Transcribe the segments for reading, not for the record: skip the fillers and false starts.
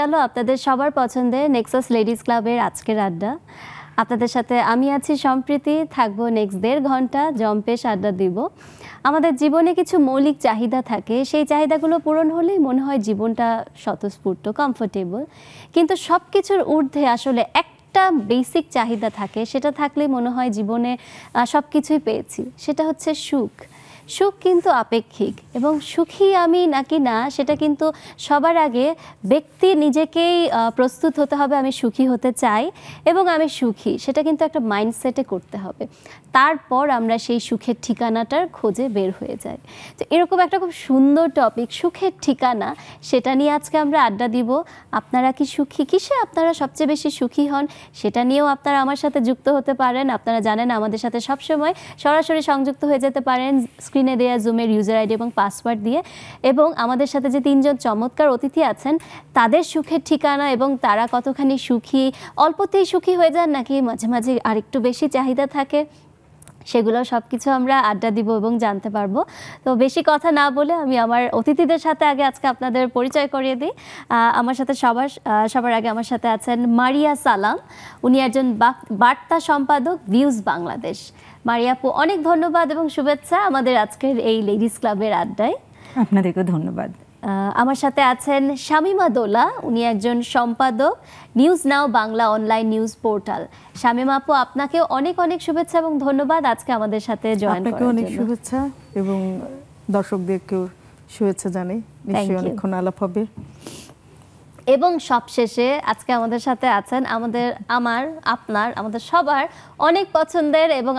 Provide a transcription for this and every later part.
গেল আপনাদের সবার পছন্দের নেক্সাস লেডিস ক্লাবের আজকের আড্ডা। আপনাদের সাথে আমি আছি সম্প্রীতি, থাকবো নেক্সট 1.5 ঘন্টা, জম্পেশ আড্ডা দিব। আমাদের জীবনে কিছু মৌলিক চাহিদা থাকে, সেই চাহিদাগুলো পূরণ হলেই মনে হয় জীবনটা স্বতঃস্ফূর্ত, কমফোর্টেবল। কিন্তু সব কিছুর ঊর্ধ্বে আসলে একটা বেসিক চাহিদা থাকে, সেটা থাকলেই মনে হয় জীবনে সব কিছুই পেয়েছি। সেটা হচ্ছে সুখ। সুখ কিন্তু আপেক্ষিক, এবং সুখী আমি নাকি না সেটা কিন্তু সবার আগে ব্যক্তি নিজেকেই প্রস্তুত হতে হবে। আমি সুখী হতে চাই এবং আমি সুখী, সেটা কিন্তু একটা মাইন্ডসেটে করতে হবে। তারপর আমরা সেই সুখের ঠিকানাটার খোঁজে বের হয়ে যাই। তো এরকম একটা খুব সুন্দর টপিক, সুখের ঠিকানা, সেটা নিয়ে আজকে আমরা আড্ডা দিব। আপনারা কি সুখী? কিসে আপনারা সবচেয়ে বেশি সুখী হন? সেটা নিয়েও আপনারা আমার সাথে যুক্ত হতে পারেন। আপনারা জানেন আমাদের সাথে সবসময় সরাসরি সংযুক্ত হয়ে যেতে পারেন স্ক্রিনে দেওয়া জুমের ইউজার আইডি এবং পাসওয়ার্ড দিয়ে। এবং আমাদের সাথে যে 3 জন চমৎকার অতিথি আছেন, তাদের সুখের ঠিকানা এবং তারা কতখানি সুখী, অল্পতেই সুখী হয়ে যান নাকি মাঝে মাঝে আরেকটু বেশি চাহিদা থাকে, সেগুলো সব কিছু আমরা আড্ডা দিব এবং জানতে পারবো। তো বেশি কথা না বলে আমি আমার অতিথিদের সাথে আগে আজকে আপনাদের পরিচয় করিয়ে দিই। আমার সাথে সবার আগে আমার সাথে আছেন মারিয়া সালাম। উনি একজন বার্তা সম্পাদক, ভিউজ বাংলাদেশ। মারিয়া আপু, অনেক ধন্যবাদ এবং শুভেচ্ছা আমাদের আজকের এই লেডিস ক্লাবের আড্ডায়। আপনাদেরকেও ধন্যবাদ। আমার সাথে আছেন শামিমা দোলা, উনি একজন সম্পাদক, news now Bangla online news portal. Shamima আপু, আপনাকেও অনেক অনেক শুভেচ্ছা এবং ধন্যবাদ আজকে আমাদের সাথে জয়েন করার জন্য। অনেক শুভেচ্ছা এবং দর্শকদেরকেও শুভেচ্ছা জানাই। নিশ্চয়ই অনেকক্ষণ আলাপ হবে। এবং সবশেষে আজকে আমাদের সাথে আছেন আমাদের সবার অনেক পছন্দের এবং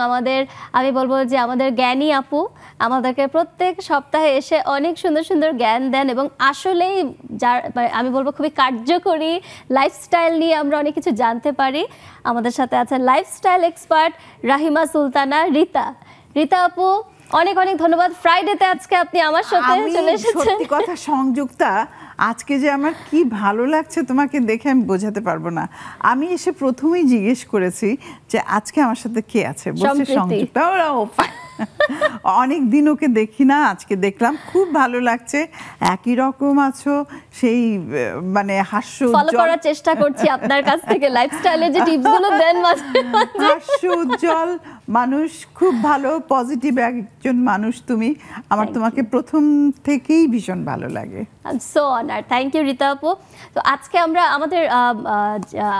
আমি বলবো যে আমাদের জ্ঞানী আপু। আমাদেরকে প্রত্যেক সপ্তাহে এসে অনেক সুন্দর সুন্দর জ্ঞান দেন এবং আসলেই আমি বলবো খুবই কার্যকরী লাইফস্টাইল নিয়ে আমরা অনেক কিছু জানতে পারি। আমাদের সাথে আছেন লাইফস্টাইল এক্সপার্ট রাহিমা সুলতানা রিতা। রিতা আপু, অনেক অনেক ধন্যবাদ। ফ্রাইডেতে আজকে আপনি আমার সাথে চলে এসেছেন। সত্যি কথা সংযুক্তা, আজকে যে আমার কি ভালো লাগছে তোমাকে দেখে আমি বোঝাতে পারবো না। আমি এসে প্রথমেই জিজ্ঞেস করেছি যে আজকে আমার সাথে কে আছে, বলছে সংযুক্তা। অনেক দিন ওকে দেখি না, আজকে দেখলাম, খুব ভালো লাগছে। একই রকম আছো, সেই মানে হাস্য ফলো করার চেষ্টা করছি আপনার কাছ থেকে, লাইফস্টাইলের যে টিপসগুলো দেন হাস্য উজ্জ্বল মানুষ, খুব ভালো পজিটিভ একজন মানুষ তুমি। আমার তোমাকে প্রথম থেকেই ভীষণ ভালো লাগে। So honour, thank you Rita আপু। তো আজকে আমরা আমাদের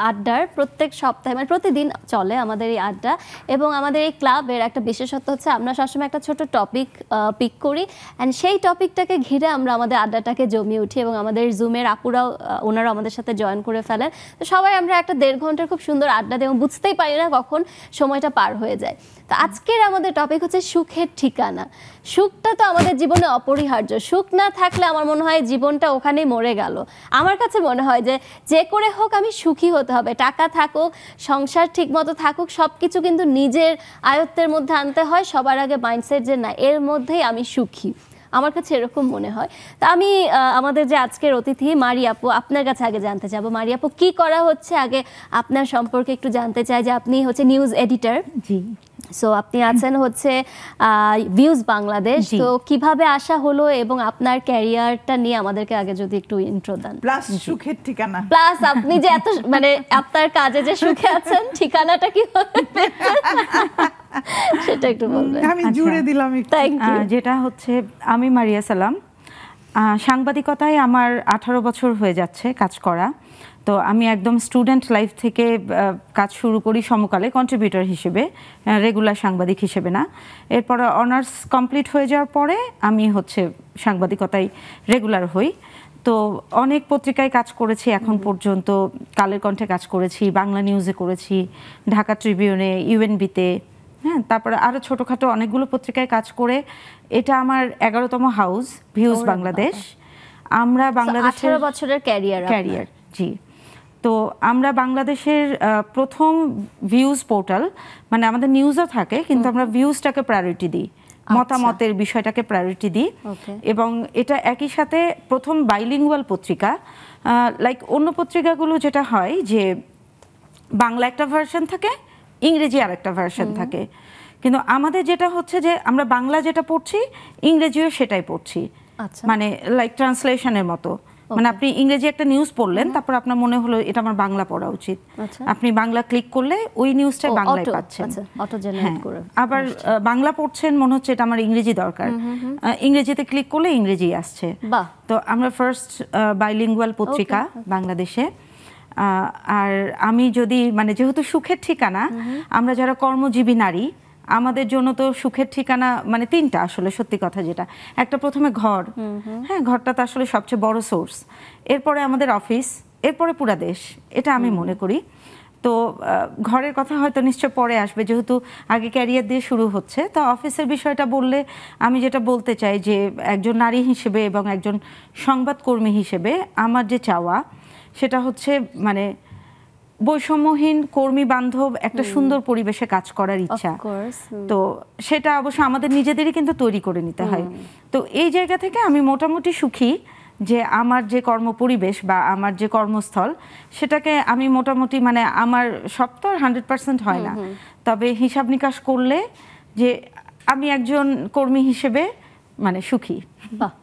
আড্ডার প্রত্যেক সপ্তাহে মানে প্রতিদিন চলে আমাদের এই আড্ডা, এবং আমাদের এই ক্লাবের একটা বিশেষত্ব হচ্ছে আমরা সবসময় একটা ছোট টপিক পিক করি, অ্যান্ড সেই টপিকটাকে ঘিরে আমরা আমাদের আড্ডাটাকে জমিয়ে উঠি এবং আমাদের জুমের আপুরাও ওনারাও আমাদের সাথে জয়েন করে ফেলেন। তো সবাই আমরা একটা 1.5 ঘন্টার খুব সুন্দর আড্ডা দিই এবং বুঝতেই পারি না কখন সময়টা পার হয়ে যায়। তো আজকের আমাদের টপিক হচ্ছে সুখের ঠিকানা। সুখটা তো আমাদের জীবনে অপরিহার্য। সুখ না থাকলে আমার মনে হয় জীবনটা ওখানেই মরে গেল। আমার কাছে মনে হয় যে করে হোক আমি সুখী হতে হবে। টাকা থাকুক, সংসার ঠিক মতো থাকুক, সব কিছু কিন্তু নিজের আয়ত্তের মধ্যে আনতে হয়। সবার আগে মাইন্ডসেট যে না, এর মধ্যেই আমি সুখী, আমার কাছে এরকম মনে হয়। তা আমি আমাদের যে আজকের অতিথি মারিয়া আপু, আপনার কাছে আগে জানতে চাবো, মারিয়া আপু কি করা হচ্ছে, আগে আপনার সম্পর্কে একটু জানতে চাই। যে আপনি হচ্ছে নিউজ এডিটর। জি। সো আপনি আছেন হচ্ছে ভিউজ বাংলাদেশ। তো কিভাবে আসা হলো এবং আপনার ক্যারিয়ারটা নিয়ে আমাদেরকে আগে যদি একটু ইন্ট্রো দেন। প্লাস সুখের ঠিকানা, প্লাস আপনি যে এত মানে আপনার কাজে যে সুখে আছেন, ঠিকানাটা কি সেটা একটু বলবেন। আমি জুড়ে দিলাম। যেটা হচ্ছে, আমি মারিয়া সালাম, সাংবাদিকতায় আমার 18 বছর হয়ে যাচ্ছে কাজ করা। তো আমি একদম স্টুডেন্ট লাইফ থেকে কাজ শুরু করি সমকালে কন্ট্রিবিউটর হিসেবে, রেগুলার সাংবাদিক হিসেবে না। এরপর অনার্স কমপ্লিট হয়ে যাওয়ার পরে আমি হচ্ছে সাংবাদিকতায় রেগুলার হই। তো অনেক পত্রিকায় কাজ করেছি এখন পর্যন্ত। কালের কণ্ঠে কাজ করেছি, বাংলা নিউজে করেছি, ঢাকা ট্রিবিউনে, ইউএনবিতে, হ্যাঁ, তারপরে আরও ছোটোখাটো অনেকগুলো পত্রিকায় কাজ করে এটা আমার 11তম হাউস ভিউজ বাংলাদেশ। আমরা বাংলাদেশের 18 বছরের ক্যারিয়ার। জি। তো আমরা বাংলাদেশের প্রথম ভিউজ পোর্টাল, মানে আমাদের নিউজও থাকে কিন্তু আমরা ভিউজটাকে প্রায়োরিটি দিই, মতামতের বিষয়টাকে প্রায়োরিটি দিই। এবং এটা একই সাথে প্রথম বাইলিঙ্গুয়াল পত্রিকা। লাইক অন্য পত্রিকাগুলো যেটা হয় যে বাংলা একটা ভার্সন থাকে, ইংরেজি আর একটা ভার্সন থাকে, কিন্তু আমাদের যেটা হচ্ছে যে আমরা বাংলা যেটা পড়ছি ইংরেজিও সেটাই পড়ছি, মানে লাইক ট্রান্সলেশনের মতো। মানে আপনি ইংরেজি একটা নিউজ পড়লেন, তারপর আপনার মনে হলো এটা আমার বাংলা পড়া উচিত, আপনি বাংলা ক্লিক করলে ওই নিউজটাই বাংলায় পাচ্ছেন। অটো জেনারেট করে। আবার বাংলা পড়ছেন, মনে হচ্ছে এটা আমার ইংরেজি দরকার, ইংরেজিতে ক্লিক করলে ইংরেজি আসছে। তো আমরা ফার্স্ট বাইলিঙ্গুয়াল পত্রিকা বাংলাদেশে। আর আমি যদি মানে যেহেতু সুখের ঠিকানা, আমরা যারা কর্মজীবী নারী, আমাদের জন্য তো সুখের ঠিকানা মানে তিনটা আসলে, সত্যি কথা যেটা, একটা প্রথমে ঘর, হ্যাঁ ঘরটা তো আসলে সবচেয়ে বড় সোর্স, এরপরে আমাদের অফিস, এরপরে পুরা দেশ, এটা আমি মনে করি। তো ঘরের কথা হয়তো নিশ্চয় পরে আসবে, যেহেতু আগে ক্যারিয়ার দিয়ে শুরু হচ্ছে। তো অফিসের বিষয়টা বললে আমি যেটা বলতে চাই যে একজন নারী হিসেবে এবং একজন সংবাদকর্মী হিসেবে আমার যে চাওয়া সেটা হচ্ছে মানে বৈষম্যহীন কর্মী বান্ধব একটা সুন্দর পরিবেশে কাজ করার ইচ্ছা। তো সেটা অবশ্য আমাদের নিজেদেরই কিন্তু তৈরি করে নিতে হয়। তো এই জায়গা থেকে আমি মোটামুটি সুখী যে আমার যে কর্মপরিবেশ বা আমার যে কর্মস্থল, সেটাকে আমি মোটামুটি মানে আমার সব তো 100% হয় না, তবে হিসাব নিকাশ করলে যে আমি একজন কর্মী হিসেবে মানে সুখী। বাহ,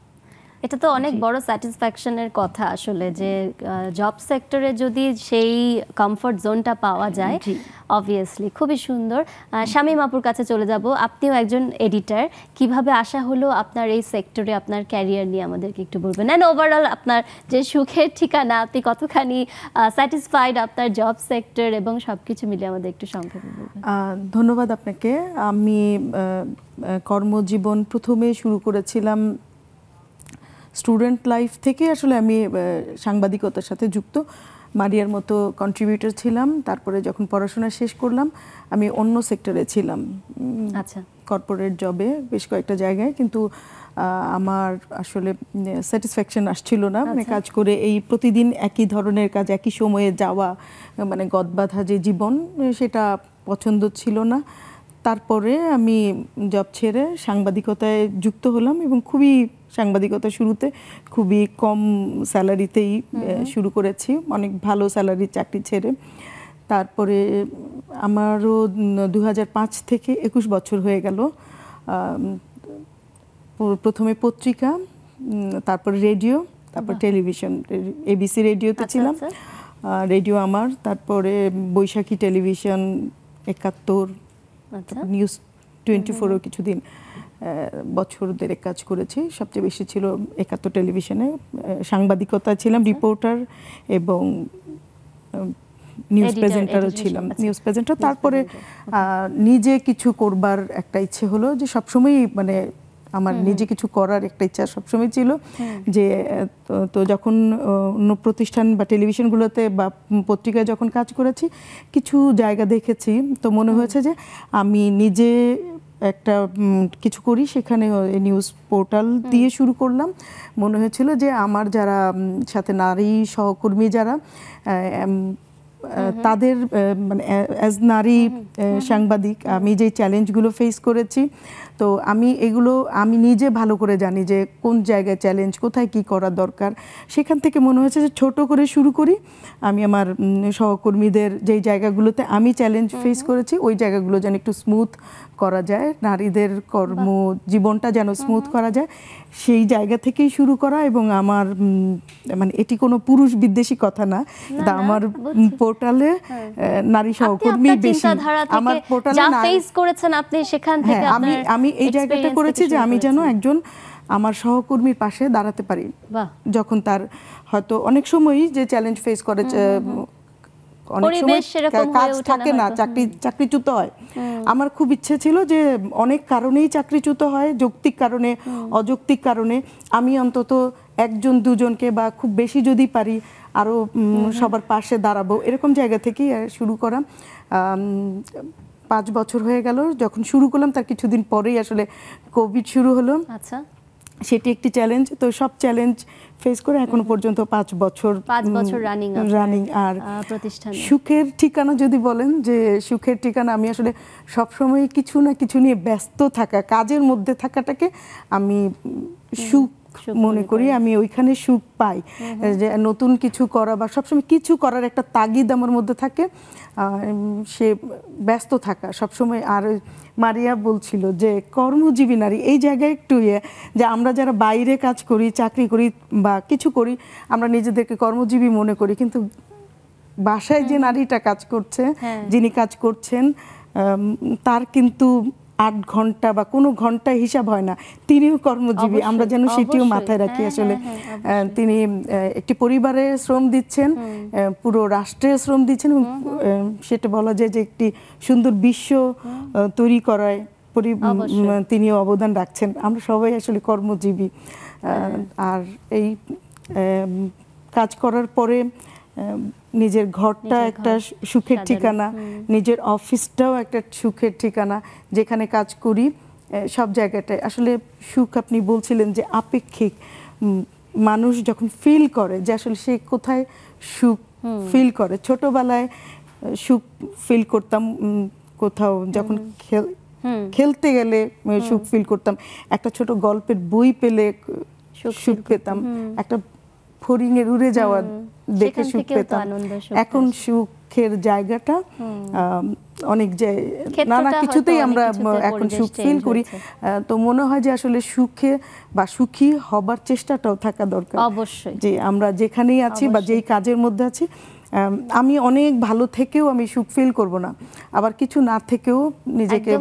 এটা তো অনেক বড় স্যাটিসফ্যাকশনের কথা আসলে, যে জব সেক্টরে যদি সেই কমফর্ট জোনটা পাওয়া যায়, অবভিয়াসলি খুবই সুন্দর। শামীম আপুর কাছে চলে যাব, আপনিও একজন এডিটর, কিভাবে আসা হলো আপনার এই সেক্টরে, আপনার ক্যারিয়ার নিয়ে আমাদেরকে একটু বলবেন, অ্যান্ড ওভারঅল আপনার যে সুখের ঠিকানা, আপনি কতখানি স্যাটিসফাইড আপনার জব সেক্টর এবং সবকিছু মিলে আমাদের একটু সংক্ষেপে বলবেন। ধন্যবাদ আপনাকে। আমি কর্মজীবন প্রথমে শুরু করেছিলাম স্টুডেন্ট লাইফ থেকে, আসলে আমি সাংবাদিকতার সাথে যুক্ত, মারিয়ার মতো কন্ট্রিবিউটর ছিলাম। তারপরে যখন পড়াশোনা শেষ করলাম আমি অন্য সেক্টরে ছিলাম, আচ্ছা, কর্পোরেট জবে বেশ কয়েকটা জায়গায়, কিন্তু আমার আসলে স্যাটিসফ্যাকশন আসছিল না, মানে কাজ করে এই প্রতিদিন একই ধরনের কাজ, একই সময়ে যাওয়া, মানে গদবাঁধা যে জীবন, সেটা পছন্দ ছিল না। তারপরে আমি জব ছেড়ে সাংবাদিকতায় যুক্ত হলাম, এবং খুবই সাংবাদিকতা শুরুতে খুবই কম স্যালারিতেই শুরু করেছি, অনেক ভালো স্যালারির চাকরি ছেড়ে। তারপরে আমারও 2005 থেকে 21 বছর হয়ে গেল। প্রথমে পত্রিকা, তারপর রেডিও, তারপর টেলিভিশন। এবিসি রেডিওতে ছিলাম, রেডিও আমার, তারপরে বৈশাখী টেলিভিশন, 71, নিউজ 24ও কিছুদিন বছর দেড়েক কাজ করেছি। সবচেয়ে বেশি ছিল 71 টেলিভিশনে, সাংবাদিকতা ছিলাম, রিপোর্টার এবং নিউজ প্রেজেন্টারও ছিলাম, নিউজ প্রেজেন্টার। তারপরে নিজে কিছু করবার একটা ইচ্ছে হলো, যে সবসময়ই মানে আমার নিজে কিছু করার একটা ইচ্ছা সবসময় ছিল, যে তো যখন অন্য প্রতিষ্ঠান বা টেলিভিশনগুলোতে বা পত্রিকায় যখন কাজ করেছি, কিছু জায়গা দেখেছি, তো মনে হয়েছে যে আমি নিজে একটা কিছু করি। সেখানে নিউজ পোর্টাল দিয়ে শুরু করলাম। মনে হয়েছিল যে আমার যারা সাথে নারী সহকর্মী যারা, তাদের মানে অ্যাজ নারী সাংবাদিক আমি যে চ্যালেঞ্জগুলো ফেস করেছি, তো আমি নিজে ভালো করে জানি যে কোন জায়গায় চ্যালেঞ্জ, কোথায় কি করা দরকার। সেখান থেকে মনে হয়েছে যে ছোট করে শুরু করি। আমি আমার সহকর্মীদের যেই জায়গাগুলোতে আমি চ্যালেঞ্জ ফেস করেছি, ওই জায়গাগুলো যেন একটু স্মুথ করা যায়, নারীদের কর্মজীবনটা যেন স্মুথ করা যায়, সেই জায়গা থেকেই শুরু করা। এবং আমার মানে এটি কোনো পুরুষ বিদ্বেষী কথা না, আমার পোর্টালে নারী সহকর্মী বেশি, আমার পোর্টালে ফেস করেছেন আপনি, সেখান থেকে আমি এই জায়গাটা করেছি যে আমি যেন একজন আমার সহকর্মীর পাশে দাঁড়াতে পারি, যখন তার হয়তো অনেক সময়ই যে চ্যালেঞ্জ ফেস করে, অনেক সময় কাজ থাকে না, চাকরিচ্যুত হয়। আমার খুব ইচ্ছে ছিল যে অনেক কারণেই চাকরিচ্যুত হয়, যৌক্তিক কারণে, অযৌক্তিক কারণে, আমি অন্তত একজন দুজনকে বা খুব বেশি যদি পারি আরও সবার পাশে দাঁড়াবো, এরকম জায়গা থেকেই শুরু করা। 5 বছর হয়ে গেল যখন শুরু করলাম, তার কিছুদিন পরেই আসলে কোভিড শুরু হলো। আচ্ছা, সেটি একটি চ্যালেঞ্জ। তো সব চ্যালেঞ্জ ফেস করে এখনো পর্যন্ত 5 বছর রানিং। আর প্রতিষ্ঠান সুখের ঠিকানা যদি বলেন, যে সুখের ঠিকানা, আমি আসলে সবসময় কিছু না কিছু নিয়ে ব্যস্ত থাকা, কাজের মধ্যে থাকাটাকে আমি সুখ মনে করি, আমি ওইখানে সুখ পাই। যে নতুন কিছু করা বা সবসময় কিছু করার একটা তাগিদ আমার মধ্যে থাকে, সে ব্যস্ত থাকা সবসময়। আর মারিয়া বলছিল যে কর্মজীবী নারী, এই জায়গায় একটু যে আমরা যারা বাইরে কাজ করি, চাকরি করি বা কিছু করি, আমরা নিজেদেরকে কর্মজীবী মনে করি, কিন্তু বাসায় যে নারীটা কাজ করছে, যিনি কাজ করছেন, তার কিন্তু 8 ঘন্টা বা কোনো ঘন্টা হিসাব হয় না, তিনিও কর্মজীবী। আমরা যেন সেটিও মাথায় রাখি। আসলে তিনি একটি পরিবারে শ্রম দিচ্ছেন, পুরো রাষ্ট্রে শ্রম দিচ্ছেন, এবং সেটা বলা যায় যে একটি সুন্দর বিশ্ব তৈরি করায় তিনিও অবদান রাখছেন। আমরা সবাই আসলে কর্মজীবী। আর এই কাজ করার পরে নিজের ঘরটা একটা সুখের ঠিকানা, নিজের অফিসটাও একটা সুখের ঠিকানা, যেখানে কাজ করি সব জায়গাটায় আসলে সুখ। আপনি বলছিলেন যে আপেক্ষিক, মানুষ যখন ফিল করে যে আসলে সে কোথায় সুখ ফিল করে। ছোটবেলায় সুখ ফিল করতাম কোথাও, যখন খেলতে গেলে সুখ ফিল করতাম, একটা ছোট গল্পের বই পেলে সুখ পেতাম, একটা ফড়িংয়ের উড়ে যাওয়া দেখে সুখ পেতাম। এখন সুখের জায়গাটা অনেক নানা কিছুতেই আমরা এখন সুখ ফিল করি। তো মনে হয় যে আসলে সুখে বা সুখী হবার চেষ্টাটাও থাকা দরকার অবশ্যই, যে আমরা যেখানেই আছি বা যেই কাজের মধ্যে আছি। আমি অনেক ভালো থেকেও আমি সুখ ফিল করব না, আবার কিছু না থেকেও নিজেকে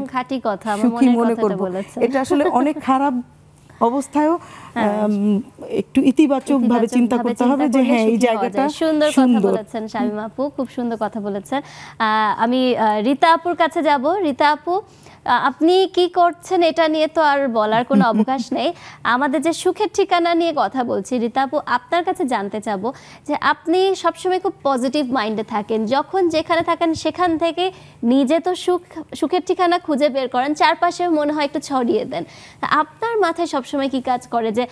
সুখী মনে করব। এটা আসলে অনেক খারাপ অবস্থায়ও একটু ইতিবাচক ভাবে চিন্তা করতে হবে যে হ্যাঁ, এই জায়গাটা সুন্দর। কথা বলেছেন শামীমা আপু, খুব সুন্দর কথা বলেছেন। আমি রীতা আপুর কাছে যাব। রীতা আপু, আপনি কি করছেন এটা নিয়ে তো আর বলার কোনো অবকাশ নেই। আমাদের যে সুখের ঠিকানা নিয়ে কথা বলছি, রীতা আপু আপনার কাছে জানতে চাবো যে আপনি সবসময় খুব পজিটিভ মাইন্ডে থাকেন, যখন যেখানে থাকেন সেখান থেকে নিজে তো সুখের ঠিকানা খুঁজে বের করেন, চারপাশে মনে হয় একটু ছড়িয়ে দেন। আপনার মাথায় সবসময় কি কাজ করে যে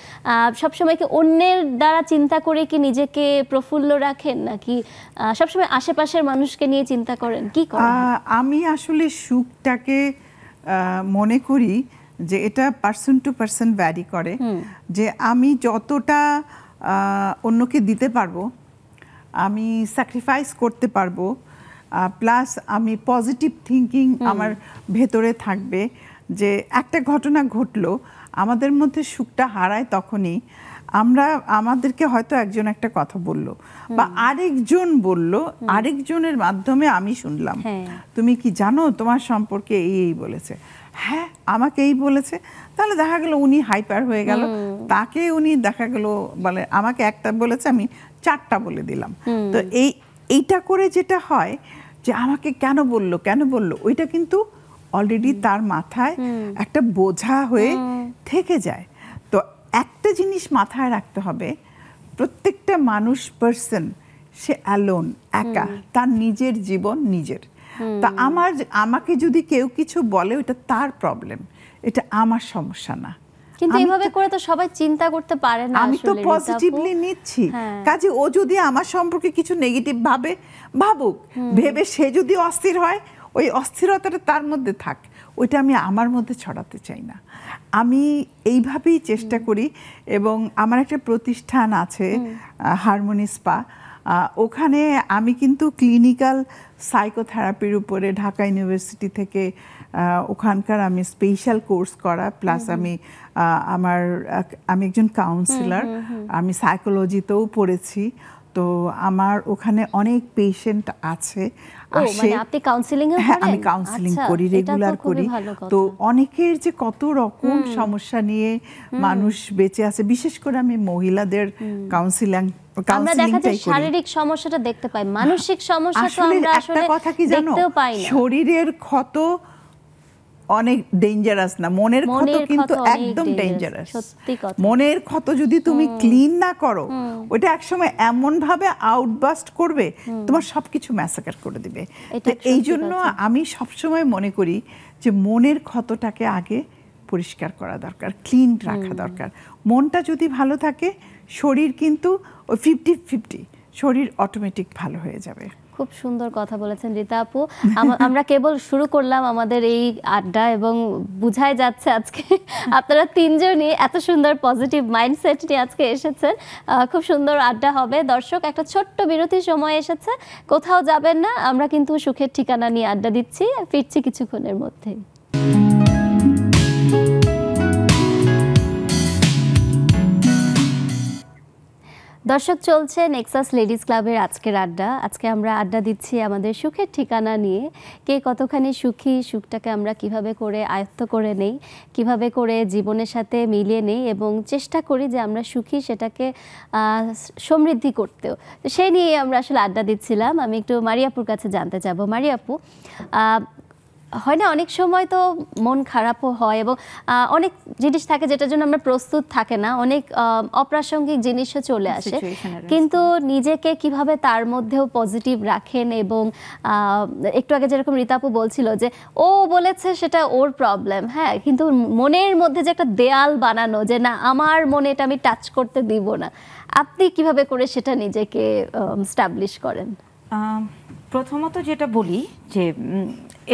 সবসময় কি অন্যের দ্বারা চিন্তা করে কি নিজেকে প্রফুল্ল রাখেন, নাকি সবসময় আশেপাশের মানুষকে নিয়ে চিন্তা করেন, কি করেন? আমি আসলে সুখটাকে মনে করি যে এটা পার্সন টু পার্সন ভ্যারি করে, যে আমি যতটা অন্যকে দিতে পারবো, আমি স্যাক্রিফাইস করতে পারবো, প্লাস আমি পজিটিভ থিঙ্কিং আমার ভেতরে থাকবে। যে একটা ঘটনা ঘটলো, আমাদের মধ্যে সুখটা হারায় তখনই আমাদেরকে হয়তো একজন একটা কথা বলল বা আরেকজন বলল, আরেকজনের মাধ্যমে আমি শুনলাম, তুমি কি জানো তোমার সম্পর্কে এই বলেছে, হ্যাঁ আমাকে এই বলেছে, তাহলে দেখা গেল উনি হাইপার হয়ে গেল, তাকে উনি দেখা গেল বলে আমাকে একটা বলেছে, আমি 4টা বলে দিলাম। তো এইটা করে যেটা হয় যে আমাকে কেন বললো ওইটা কিন্তু অলরেডি তার মাথায় একটা বোঝা হয়ে থেকে যায়। তো একটা জিনিস মাথায় রাখতে হবে, প্রত্যেকটা মানুষ পার্সন, সে অ্যালোন, একা, তার নিজের জীবন নিজের। তা আমাকে যদি কেউ কিছু বলে, ওটা তার প্রবলেম, এটা আমার সমস্যা না। কিন্তু এইভাবে করে তো সবাই চিন্তা করতে পারে না। আমি তো পজিটিভলি নিচ্ছি, কাজে ও যদি আমার সম্পর্কে কিছু নেগেটিভ ভাবুক, ভেবে সে যদি অস্থির হয়, ওই অস্থিরতাটা তার মধ্যে থাক, ওইটা আমি আমার মধ্যে ছড়াতে চাই না। আমি এইভাবেই চেষ্টা করি। এবং আমার একটা প্রতিষ্ঠান আছে হারমোনি স্পা, ওখানে আমি কিন্তু ক্লিনিক্যাল সাইকোথেরাপির উপরে ঢাকা ইউনিভার্সিটি থেকে ওখানকার আমি স্পেশাল কোর্স করা, প্লাস আমি একজন কাউন্সিলর, আমি সাইকোলজিতেও পড়েছি। তো আমার ওখানে অনেক পেশেন্ট আছে। আপনি কাউন্সিলিং এ করেন? আমি কাউন্সিলিং করি, রেগুলার করি। তো অনেকের যে কত রকম সমস্যা নিয়ে মানুষ বেঁচে আছে, বিশেষ করে আমি মহিলাদের আমরা দেখা যায় শারীরিক সমস্যাটা দেখতে পাই, মানসিক সমস্যা তো আমরা আসলে দেখতেও পাই না। শরীরের ক্ষত অনেক ডেঞ্জারাস না, মনের ক্ষত কিন্তু একদম ডেঞ্জারাস। মনের ক্ষত যদি তুমি ক্লিন না করো, ওটা একসময় এমন ভাবে আউটবাস্ট করবে, তোমার সবকিছু ম্যাসাকার করে দিবে। তো এই জন্য আমি সবসময় মনে করি যে মনের ক্ষতটাকে আগে পরিষ্কার করা দরকার, ক্লিন রাখা দরকার। মনটা যদি ভালো থাকে, শরীর কিন্তু ওই 50-50, শরীর অটোমেটিক ভালো হয়ে যাবে। খুব সুন্দর কথা বলেছেন রীতা আপু। আমরা কেবল শুরু করলাম আমাদের এই আড্ডা এবং বুঝাই যাচ্ছে আজকে আপনারা তিনজনই এত সুন্দর পজিটিভ মাইন্ডসেট নিয়ে আজকে এসেছেন। খুব সুন্দর আড্ডা হবে। দর্শক, একটা ছোট্ট বিরতির সময় এসেছে, কোথাও যাবেন না, আমরা কিন্তু সুখের ঠিকানা নিয়ে আড্ডা দিচ্ছি, ফিরছি কিছুক্ষণের মধ্যেই। দর্শক, চলছে নেক্সাস লেডিস ক্লাবের আজকের আড্ডা। আজকে আমরা আড্ডা দিচ্ছি আমাদের সুখের ঠিকানা নিয়ে। কে কতখানি সুখী, সুখটাকে আমরা কিভাবে করে আয়ত্ত করে নেই, কিভাবে করে জীবনের সাথে মিলিয়ে নেই এবং চেষ্টা করি যে আমরা সুখী সেটাকে সমৃদ্ধি করতেও। সেই নিয়ে আমরা আসলে আড্ডা দিচ্ছিলাম। আমি একটু মারিয়াপুর কাছে জানতে চাবো। মারিয়াপু, হয় না অনেক সময় তো মন খারাপও হয় এবং অনেক জিনিস থাকে যেটার জন্য আমরা প্রস্তুত থাকে না, অনেক অপ্রাসঙ্গিক জিনিসও চলে আসে, কিন্তু নিজেকে কিভাবে তার মধ্যেও পজিটিভ রাখেন এবং একটু আগে যেরকম রীতাপু বলছিল যে ও বলেছে সেটা ওর প্রবলেম, হ্যাঁ, কিন্তু মনের মধ্যে যে একটা দেয়াল বানানো যে না আমার মনে এটা আমি টাচ করতে দিব না, আপনি কিভাবে করে সেটা নিজেকে স্টাবলিশ করেন? প্রথমত যেটা বলি যে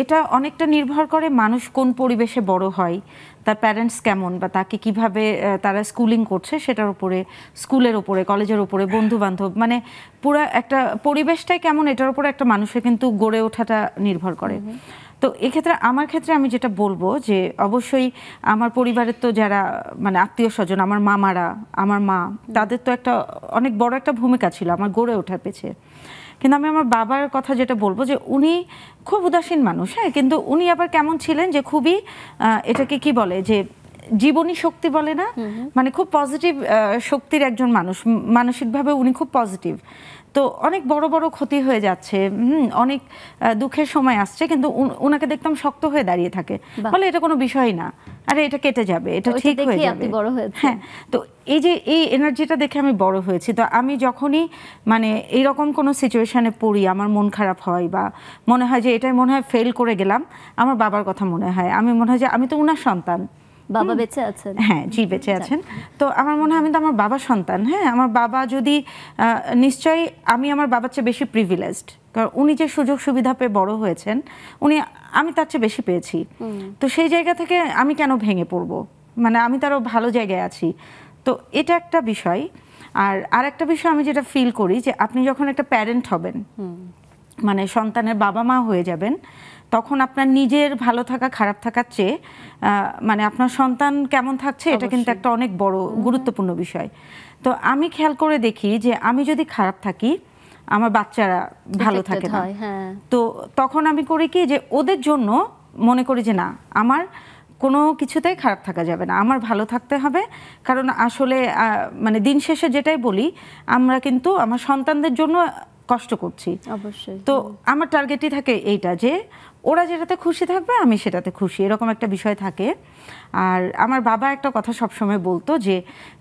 এটা অনেকটা নির্ভর করে মানুষ কোন পরিবেশে বড় হয়, তার প্যারেন্টস কেমন বা তাকে কিভাবে তারা স্কুলিং করছে সেটার উপরে, স্কুলের উপরে, কলেজের উপরে, বন্ধু বান্ধব, মানে পুরো একটা পরিবেশটাই কেমন এটার উপরে একটা মানুষের কিন্তু গড়ে ওঠাটা নির্ভর করে। তো এক্ষেত্রে আমার ক্ষেত্রে আমি যেটা বলবো যে অবশ্যই আমার পরিবারের তো যারা মানে আত্মীয় স্বজন, আমার মামারা, আমার মা, তাদের তো একটা অনেক বড় একটা ভূমিকা ছিল আমার গড়ে ওঠার পেছে। কিন্তু আমি আমার বাবার কথা যেটা বলবো যে উনি খুব উদাসীন মানুষ, হ্যাঁ, কিন্তু উনি আবার কেমন ছিলেন যে খুবই এটাকে কি বলে যে জীবনী শক্তি বলে না, মানে খুব পজিটিভ শক্তির একজন মানুষ, মানসিকভাবে উনি খুব পজিটিভ। তো অনেক বড় বড় ক্ষতি হয়ে যাচ্ছে, অনেক দুঃখের সময় আসছে, কিন্তু ওনাকে দেখতাম শক্ত হয়ে দাঁড়িয়ে থাকে, বলে এটা কোনো বিষয় না, আরে এটা কেটে যাবে, এটা ঠিক হয়ে যাবে। হ্যাঁ, তো এই যে এই এনার্জিটা দেখে আমি বড় হয়েছি। তো আমি যখনই মানে এইরকম কোনো সিচুয়েশনে পড়ি, আমার মন খারাপ হয় বা মনে হয় যে এটাই মনে হয় ফেল করে গেলাম, আমার বাবার কথা মনে হয়, আমি মনে হয় যে আমি তো ওনার সন্তান। বাবা বেঁচে আছেন? হ্যাঁ, জি বেঁচে আছেন। তো আমার মনে হয় আমি তো আমার বাবার সন্তান, হ্যাঁ, আমার বাবা যদি নিশ্চয়ই আমি আমার বাবার চেয়ে বেশি প্রিভিলেজড, কারণ উনি যে সুযোগ সুবিধা পেয়ে বড় হয়েছেন আমি তার চেয়ে বেশি পেয়েছি। তো সেই জায়গা থেকে আমি কেন ভেঙে পড়বো, মানে আমি তারও ভালো জায়গায় আছি। তো এটা একটা বিষয়। আর একটা বিষয় আমি যেটা ফিল করি যে আপনি যখন একটা প্যারেন্ট হবেন, মানে সন্তানের বাবা মা হয়ে যাবেন, তখন আপনার নিজের ভালো থাকা খারাপ থাকার চেয়ে মানে আপনার সন্তান কেমন থাকছে এটা কিন্তু একটা অনেক বড় গুরুত্বপূর্ণ বিষয়। তো আমি খেয়াল করে দেখি যে আমি যদি খারাপ থাকি আমার বাচ্চারা ভালো থাকে না। তো তখন আমি করি কি যে ওদের জন্য মনে করি যে না, আমার কোনো কিছুতেই খারাপ থাকা যাবে না, আমার ভালো থাকতে হবে। কারণ আসলে মানে দিন শেষে যেটাই বলি, আমরা কিন্তু আমার সন্তানদের জন্য কষ্ট করছি। অবশ্যই। তো আমার টার্গেটই থাকে এইটা যে ওরা যেটাতে খুশি থাকবে আমি সেটাতে খুশি, এরকম একটা বিষয় থাকে। আর আমার বাবা একটা কথা সবসময় বলতো যে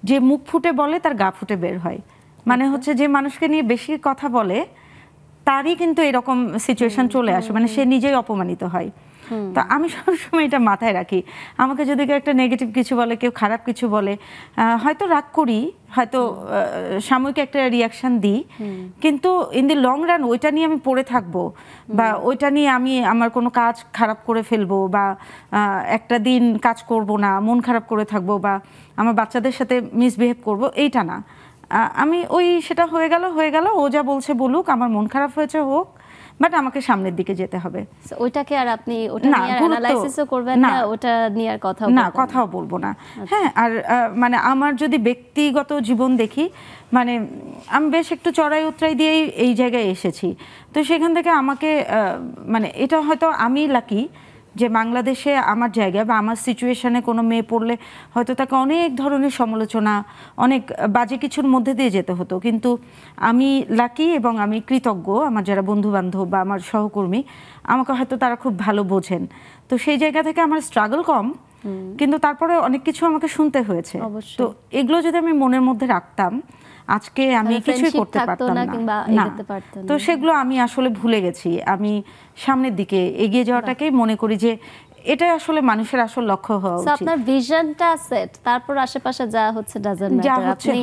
যে মুখ ফুটে বলে তার গা ফুটে বের হয়, মানে হচ্ছে যে মানুষকে নিয়ে বেশি কথা বলে তারই কিন্তু এরকম সিচুয়েশন চলে আসে, মানে সে নিজেই অপমানিত হয়। তো আমি সবসময় এটা মাথায় রাখি, আমাকে যদি কেউ একটা নেগেটিভ কিছু বলে, কেউ খারাপ কিছু বলে, হয়তো রাগ করি, হয়তো সাময়িক একটা রিয়াকশন দিই, কিন্তু ইন দি লং রান ওইটা নিয়ে আমি পড়ে থাকবো বা ওইটা নিয়ে আমি আমার কোনো কাজ খারাপ করে ফেলবো বা একটা দিন কাজ করব না, মন খারাপ করে থাকবো বা আমার বাচ্চাদের সাথে মিসবিহেভ করব, এইটা না। আমি ওই সেটা হয়ে গেল, ও যা বলছে বলুক, আমার মন খারাপ হয়েছে হোক, বাট আমাকে সামনের দিকে যেতে হবে। ওইটাকে আর আপনি ওটা নিয়ে অ্যানালাইসিসও করবেন না, ওটা নিয়ে আর কথাও বলবো না। হ্যাঁ, আর মানে আমার যদি ব্যক্তিগত জীবন দেখি, মানে আমি বেশ একটু চড়াই উতরাই দিয়েই এই জায়গায় এসেছি। তো সেখান থেকে আমাকে মানে এটা হয়তো আমি লাকি যে বাংলাদেশে আমার জায়গায় বা আমার সিচুয়েশনে কোনো মেয়ে পড়লে হয়তো তাকে অনেক ধরনের সমালোচনা, অনেক বাজে কিছুর মধ্যে দিয়ে যেতে হতো, কিন্তু আমি লাকি এবং আমি কৃতজ্ঞ আমার যারা বন্ধু বান্ধব বা আমার সহকর্মী আমাকে হয়তো তারা খুব ভালো বোঝেন। তো সেই জায়গা থেকে আমার স্ট্রাগল কম, কিন্তু তারপরে অনেক কিছু আমাকে শুনতে হয়েছে। তো এগুলো যদি আমি মনের মধ্যে রাখতাম আজকে আমি কিছুই করতে পারতাম না। তো সেগুলো আমি আসলে ভুলে গেছি। আমি সামনের দিকে এগিয়ে যাওয়াটাকেই মনে করি যে এটাই আসলে মানুষের আসল লক্ষ্য হওয়া উচিত। আপনার ভিশনটা সেট, তারপর আশেপাশে যা হচ্ছে ডাজন্ট ম্যাটার, আপনি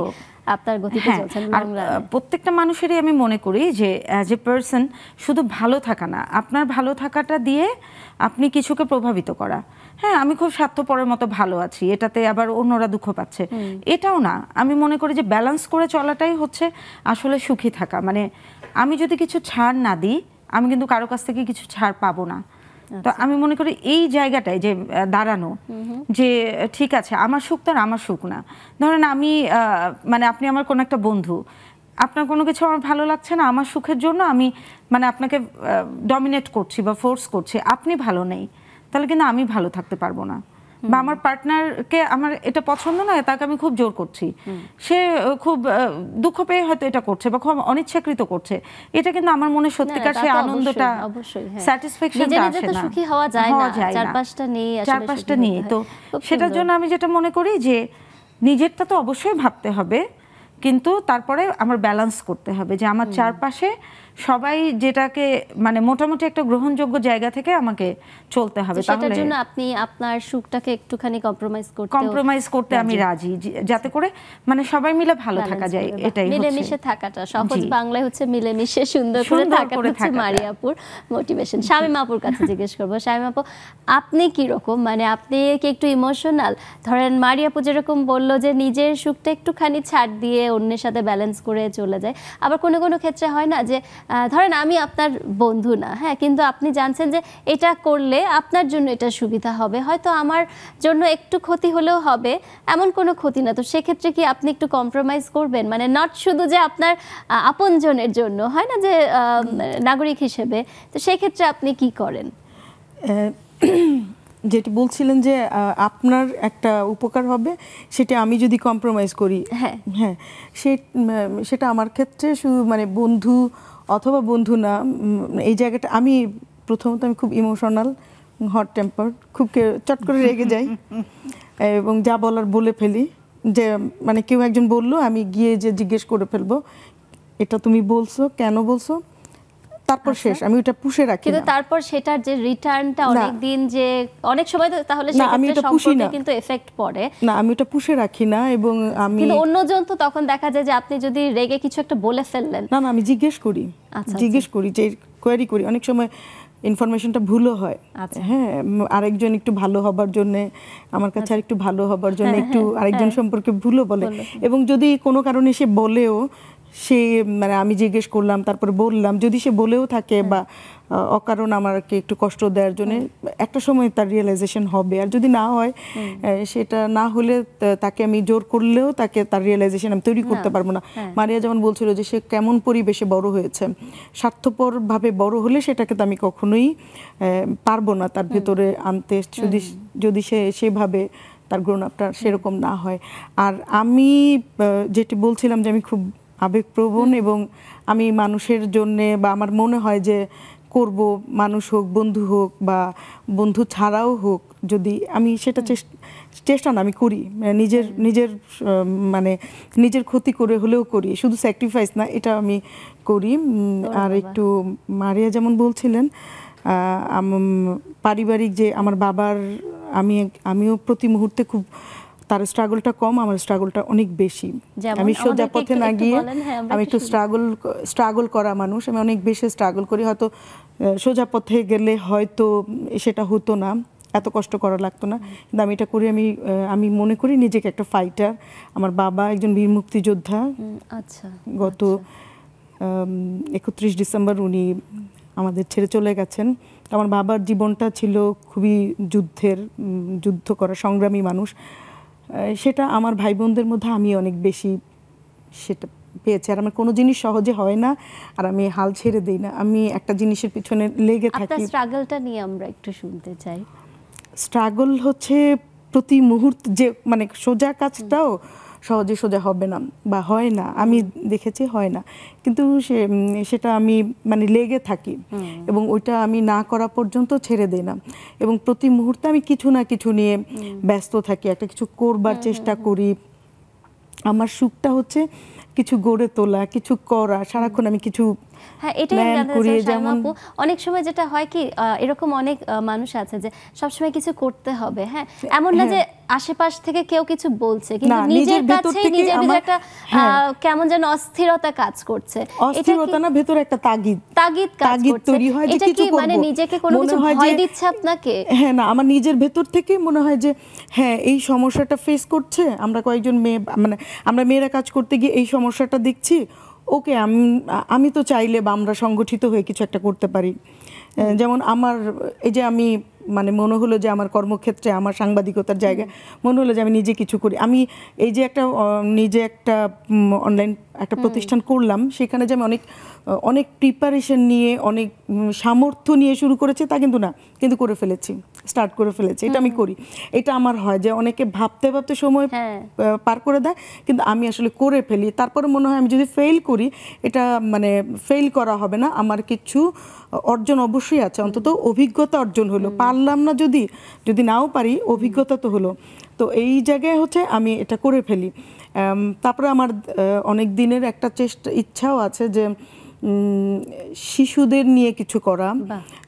আপনার গতিতে চলছেন আর লং রানে। প্রত্যেকটা মানুষেরই আমি মনে করি যে অ্যাজ এ পার্সন শুধু ভালো থাকা না, আপনার ভালো থাকাটা দিয়ে আপনি কিছুকে প্রভাবিত করা। হ্যাঁ, আমি খুব স্বার্থপরের মতো ভালো আছি, এটাতে আবার অন্যরা দুঃখ পাচ্ছে, এটাও না। আমি মনে করি যে ব্যালেন্স করে চলাটাই হচ্ছে আসলে সুখী থাকা। মানে আমি যদি কিছু ছাড় না দিই, আমি কিন্তু কারো কাছ থেকে কিছু ছাড় পাবো না। তো আমি মনে করি এই জায়গাটায় যে দাঁড়ানো, যে ঠিক আছে আমার সুখ তো আর আমার সুখ না। ধরেন আমি মানে আপনি আমার কোনো একটা বন্ধু, আপনার কোনো কিছু আমার ভালো লাগছে না, আমার সুখের জন্য আমি মানে আপনাকে ডমিনেট করছি বা ফোর্স করছি, আপনি ভালো নেই, তাহলে কিন্তু আমি ভালো থাকতে পারবো না। বা আমার পার্টনারকে আমার এটা পছন্দ নয়, তাকে আমি খুব জোর করছি, সে খুব দুঃখ পেয়ে হয়তো এটা করছে বা খুব অনিচ্ছাকৃত করছে, এটা কিন্তু আমার মনে সত্যিকার সেই আনন্দটা, স্যাটিসফ্যাকশনটা আসে না, সুখী হওয়া যায় না, চারপাশটা নিয়ে। তো সেটার জন্য আমি যেটা মনে করি যে নিজেরটা তো অবশ্যই ভাবতে হবে, কিন্তু তারপরে আমার ব্যালেন্স করতে হবে যে আমার চারপাশে সবাই যেটাকে মানে মোটামুটি একটা গ্রহণযোগ্য জায়গা থেকে আমাকে চলতে হবে। সেটার জন্য আপনি আপনার সুখটাকে একটুখানি কম্প্রোমাইজ করতে আমি রাজি, যাতে করে মানে সবাই মিলে ভালো থাকা যায়। এটাই মিলেমিশে থাকাটা সহজ বাংলায় হচ্ছে মিলেমিশে সুন্দর করে থাকাটা হচ্ছে মারিয়াপুর মোটিভেশন। শামীমা আপুর কাছে জিজ্ঞেস করবো, শামীমা আপু আপনি কি রকম, মানে আপনি কি একটু ইমোশনাল? ধরেন মারিয়াপু যেরকম বললো যে নিজের সুখটা একটুখানি ছাড় দিয়ে অন্যের সাথে ব্যালেন্স করে চলে যায়, আবার কোনো কোনো ক্ষেত্রে হয় না যে ধরেন আমি আপনার বন্ধু না, হ্যাঁ, কিন্তু আপনি জানছেন যে এটা করলে আপনার জন্য এটা সুবিধা হবে, হয়তো আমার জন্য একটু ক্ষতি হলেও হবে, এমন কোনো ক্ষতি না, তো সেক্ষেত্রে কি আপনি একটু কম্প্রোমাইজ করবেন? মানে নট শুধু যে আপনার আপনজনের জন্য, হয় না যে নাগরিক হিসেবে, তো সেক্ষেত্রে আপনি কি করেন? যেটি বলছিলেন যে আপনার একটা উপকার হবে, সেটা আমি যদি কম্প্রোমাইজ করি, হ্যাঁ সেটা আমার ক্ষেত্রে শুধু মানে বন্ধু অথবা বন্ধু না, এই জায়গাটা আমি প্রথমত আমি খুব ইমোশনাল, হট টেম্পার, খুব চট করে রেগে যাই এবং যা বলার বলে ফেলি। যে মানে কেউ একজন বললো, আমি গিয়ে যে জিজ্ঞেস করে ফেলবো এটা তুমি বলছো কেন বলছো, তারপর শেষ, আমি ওটা পুষে রাখি। কিন্তু তারপর সেটার যে রিটার্নটা অনেক দিন, যে অনেক সময় তো তাহলে সেক্ষেত্রে সম্পর্কে কিন্তু এফেক্ট পড়ে না, আমি ওটা পুষে রাখি না। এবং আমি কিন্তু অন্যজন তো তখন দেখা যায় যে আপনি যদি রেগে কিছু একটা বলে ফেললেন, না আমি জিজ্ঞেস করি, যে কোয়েরি করি, অনেক সময় ইনফরমেশনটা ভুলও হয়। হ্যাঁ, আরেকজন একটু ভালো হবার জন্য, আমার কাছে আরেকটু ভালো হবার জন্য একটু আরেকজন সম্পর্কে ভুলও বলে, এবং যদি কোনো কারণে সে বলেও, সে মানে আমি জিজ্ঞেস করলাম তারপরে বললাম, যদি সে বলেও থাকে বা অকারণ আমাকে একটু কষ্ট দেওয়ার জন্য, একটা সময় তার রিয়েলাইজেশন হবে। আর যদি না হয়, সেটা না হলে তাকে আমি জোর করলেও তাকে তার রিয়েলাইজেশন আমি তৈরি করতে পারবো না। মারিয়া যেমন বলছিল যে সে কেমন পরিবেশে বড় হয়েছে, স্বার্থপরভাবে বড় হলে সেটাকে তো আমি কখনোই পারবো না তার ভেতরে আনতে, যদি সে সেভাবে তার গ্রোন আপটা সেরকম না হয়। আর আমি যেটি বলছিলাম যে আমি খুব আবেগপ্রবণ, এবং আমি মানুষের জন্যে বা আমার মনে হয় যে করব, মানুষ হোক, বন্ধু হোক বা বন্ধু ছাড়াও হোক, যদি আমি সেটা চেষ্টা না আমি করি, নিজের মানে নিজের ক্ষতি করে হলেও করি, শুধু স্যাক্রিফাইস না, এটা আমি করি। আর একটু মারিয়া যেমন বলছিলেন পারিবারিক যে আমার বাবার, আমিও প্রতি মুহূর্তে খুব, তার স্ট্রাগলটা কম, আমার স্ট্রাগলটা অনেক বেশি। আমি সোজা পথে না গিয়ে আমি একটু স্ট্রাগল করা মানুষ, আমি অনেক বেশি স্ট্রাগল করি। হয়তো সোজা পথে গেলে হয়তো সেটা হতো না, এত কষ্ট করা লাগতো না, কিন্তু আমি এটা করি। আমি মনে করি নিজেকে একটা ফাইটার। আমার বাবা একজন বীর মুক্তিযোদ্ধা, গত 31 ডিসেম্বর উনি আমাদের ছেড়ে চলে গেছেন। আমার বাবার জীবনটা ছিল খুবই যুদ্ধ করা সংগ্রামী মানুষ, সেটা আমার ভাই বোনদের মধ্যে আমি অনেক বেশি সেটা পেয়েছি। আর আমার কোনো জিনিস সহজে হয় না, আর আমি হাল ছেড়ে দিই না, আমি একটা জিনিসের পিছনে লেগে থাকি। আপনার স্ট্রাগলটা নিয়ে আমরা একটু শুনতে চাই। স্ট্রাগল হচ্ছে প্রতি মুহূর্তে, যে মানে সোজা কাজটাও সোজা হবে না বা হয় না, আমি দেখেছি হয় না, কিন্তু সেটা আমি মানে লেগে থাকি, এবং ওইটা আমি না করা পর্যন্ত ছেড়ে দেই না, এবং প্রতি মুহূর্তে আমি কিছু না কিছু নিয়ে ব্যস্ত থাকি, একটা কিছু করবার চেষ্টা করি। আমার সুখটা হচ্ছে কিছু গড়ে তোলা, কিছু করা, সারাক্ষণ আমি কিছু হ্যাঁ, এটাই plan জানতে করি, চাই শামীমা যেমন আপু। অনেক সময় যেটা হয় কি, এরকম অনেক মানুষ আছে যে সবসময় কিছু করতে হবে, হ্যাঁ, এমন না যে আশেপাশ থেকে কেউ কিছু বলছে, কিন্তু না, নিজের নিজের ভেতর কাছেই থেকে নিজের ভিতরে আমার- একটা কেমন যেন অস্থিরতা কাজ করছে। এটা কি অস্থিরতা না, ভেতরে একটা তাগিদ তাগিদ কাজ তাগিদ করছে? তৈরি হয় যে এটা কিছু কি মানে করব। নিজেকে কোনো মনে কিছু হয় ভয় যে- দিচ্ছে আপনাকে? হ্যাঁ, না, আমার নিজের ভেতর থেকে মনে হয় যে হ্যাঁ, এই সমস্যাটা ফেস করছে, আমরা কয়েকজন মেয়ে, মানে আমরা মেয়েরা কাজ করতে গিয়ে এই সমস্যাটা দেখছি, ওকে আমি তো চাইলে বা আমরা সংগঠিত হয়ে কিছু একটা করতে পারি। যেমন আমার এই যে আমি মানে মনে হলো যে আমার কর্মক্ষেত্রে আমার সাংবাদিকতার জায়গায় মনে হলো যে আমি নিজে কিছু করি। আমি এই যে একটা নিজে একটা অনলাইন একটা প্রতিষ্ঠান করলাম, সেখানে যে আমি অনেক প্রিপারেশন নিয়ে অনেক সামর্থ্য নিয়ে শুরু করেছি তা কিন্তু না, কিন্তু করে ফেলেছি, স্টার্ট করে ফেলেছি। এটা আমি করি, এটা আমার হয় যে অনেকে ভাবতে ভাবতে সময় পার করে দেয়, কিন্তু আমি আসলে করে ফেলি। তারপরে মনে হয় আমি যদি ফেল করি, এটা মানে ফেল করা হবে না, আমার কিছু অর্জন অবশ্যই আছে, অন্তত অভিজ্ঞতা অর্জন হলো। পারলাম না, যদি নাও পারি, অভিজ্ঞতা তো হলো। তো এই জায়গায় হচ্ছে আমি এটা করে ফেলি। তারপরে আমার অনেক দিনের একটা ইচ্ছাও আছে যে শিশুদের নিয়ে কিছু করা।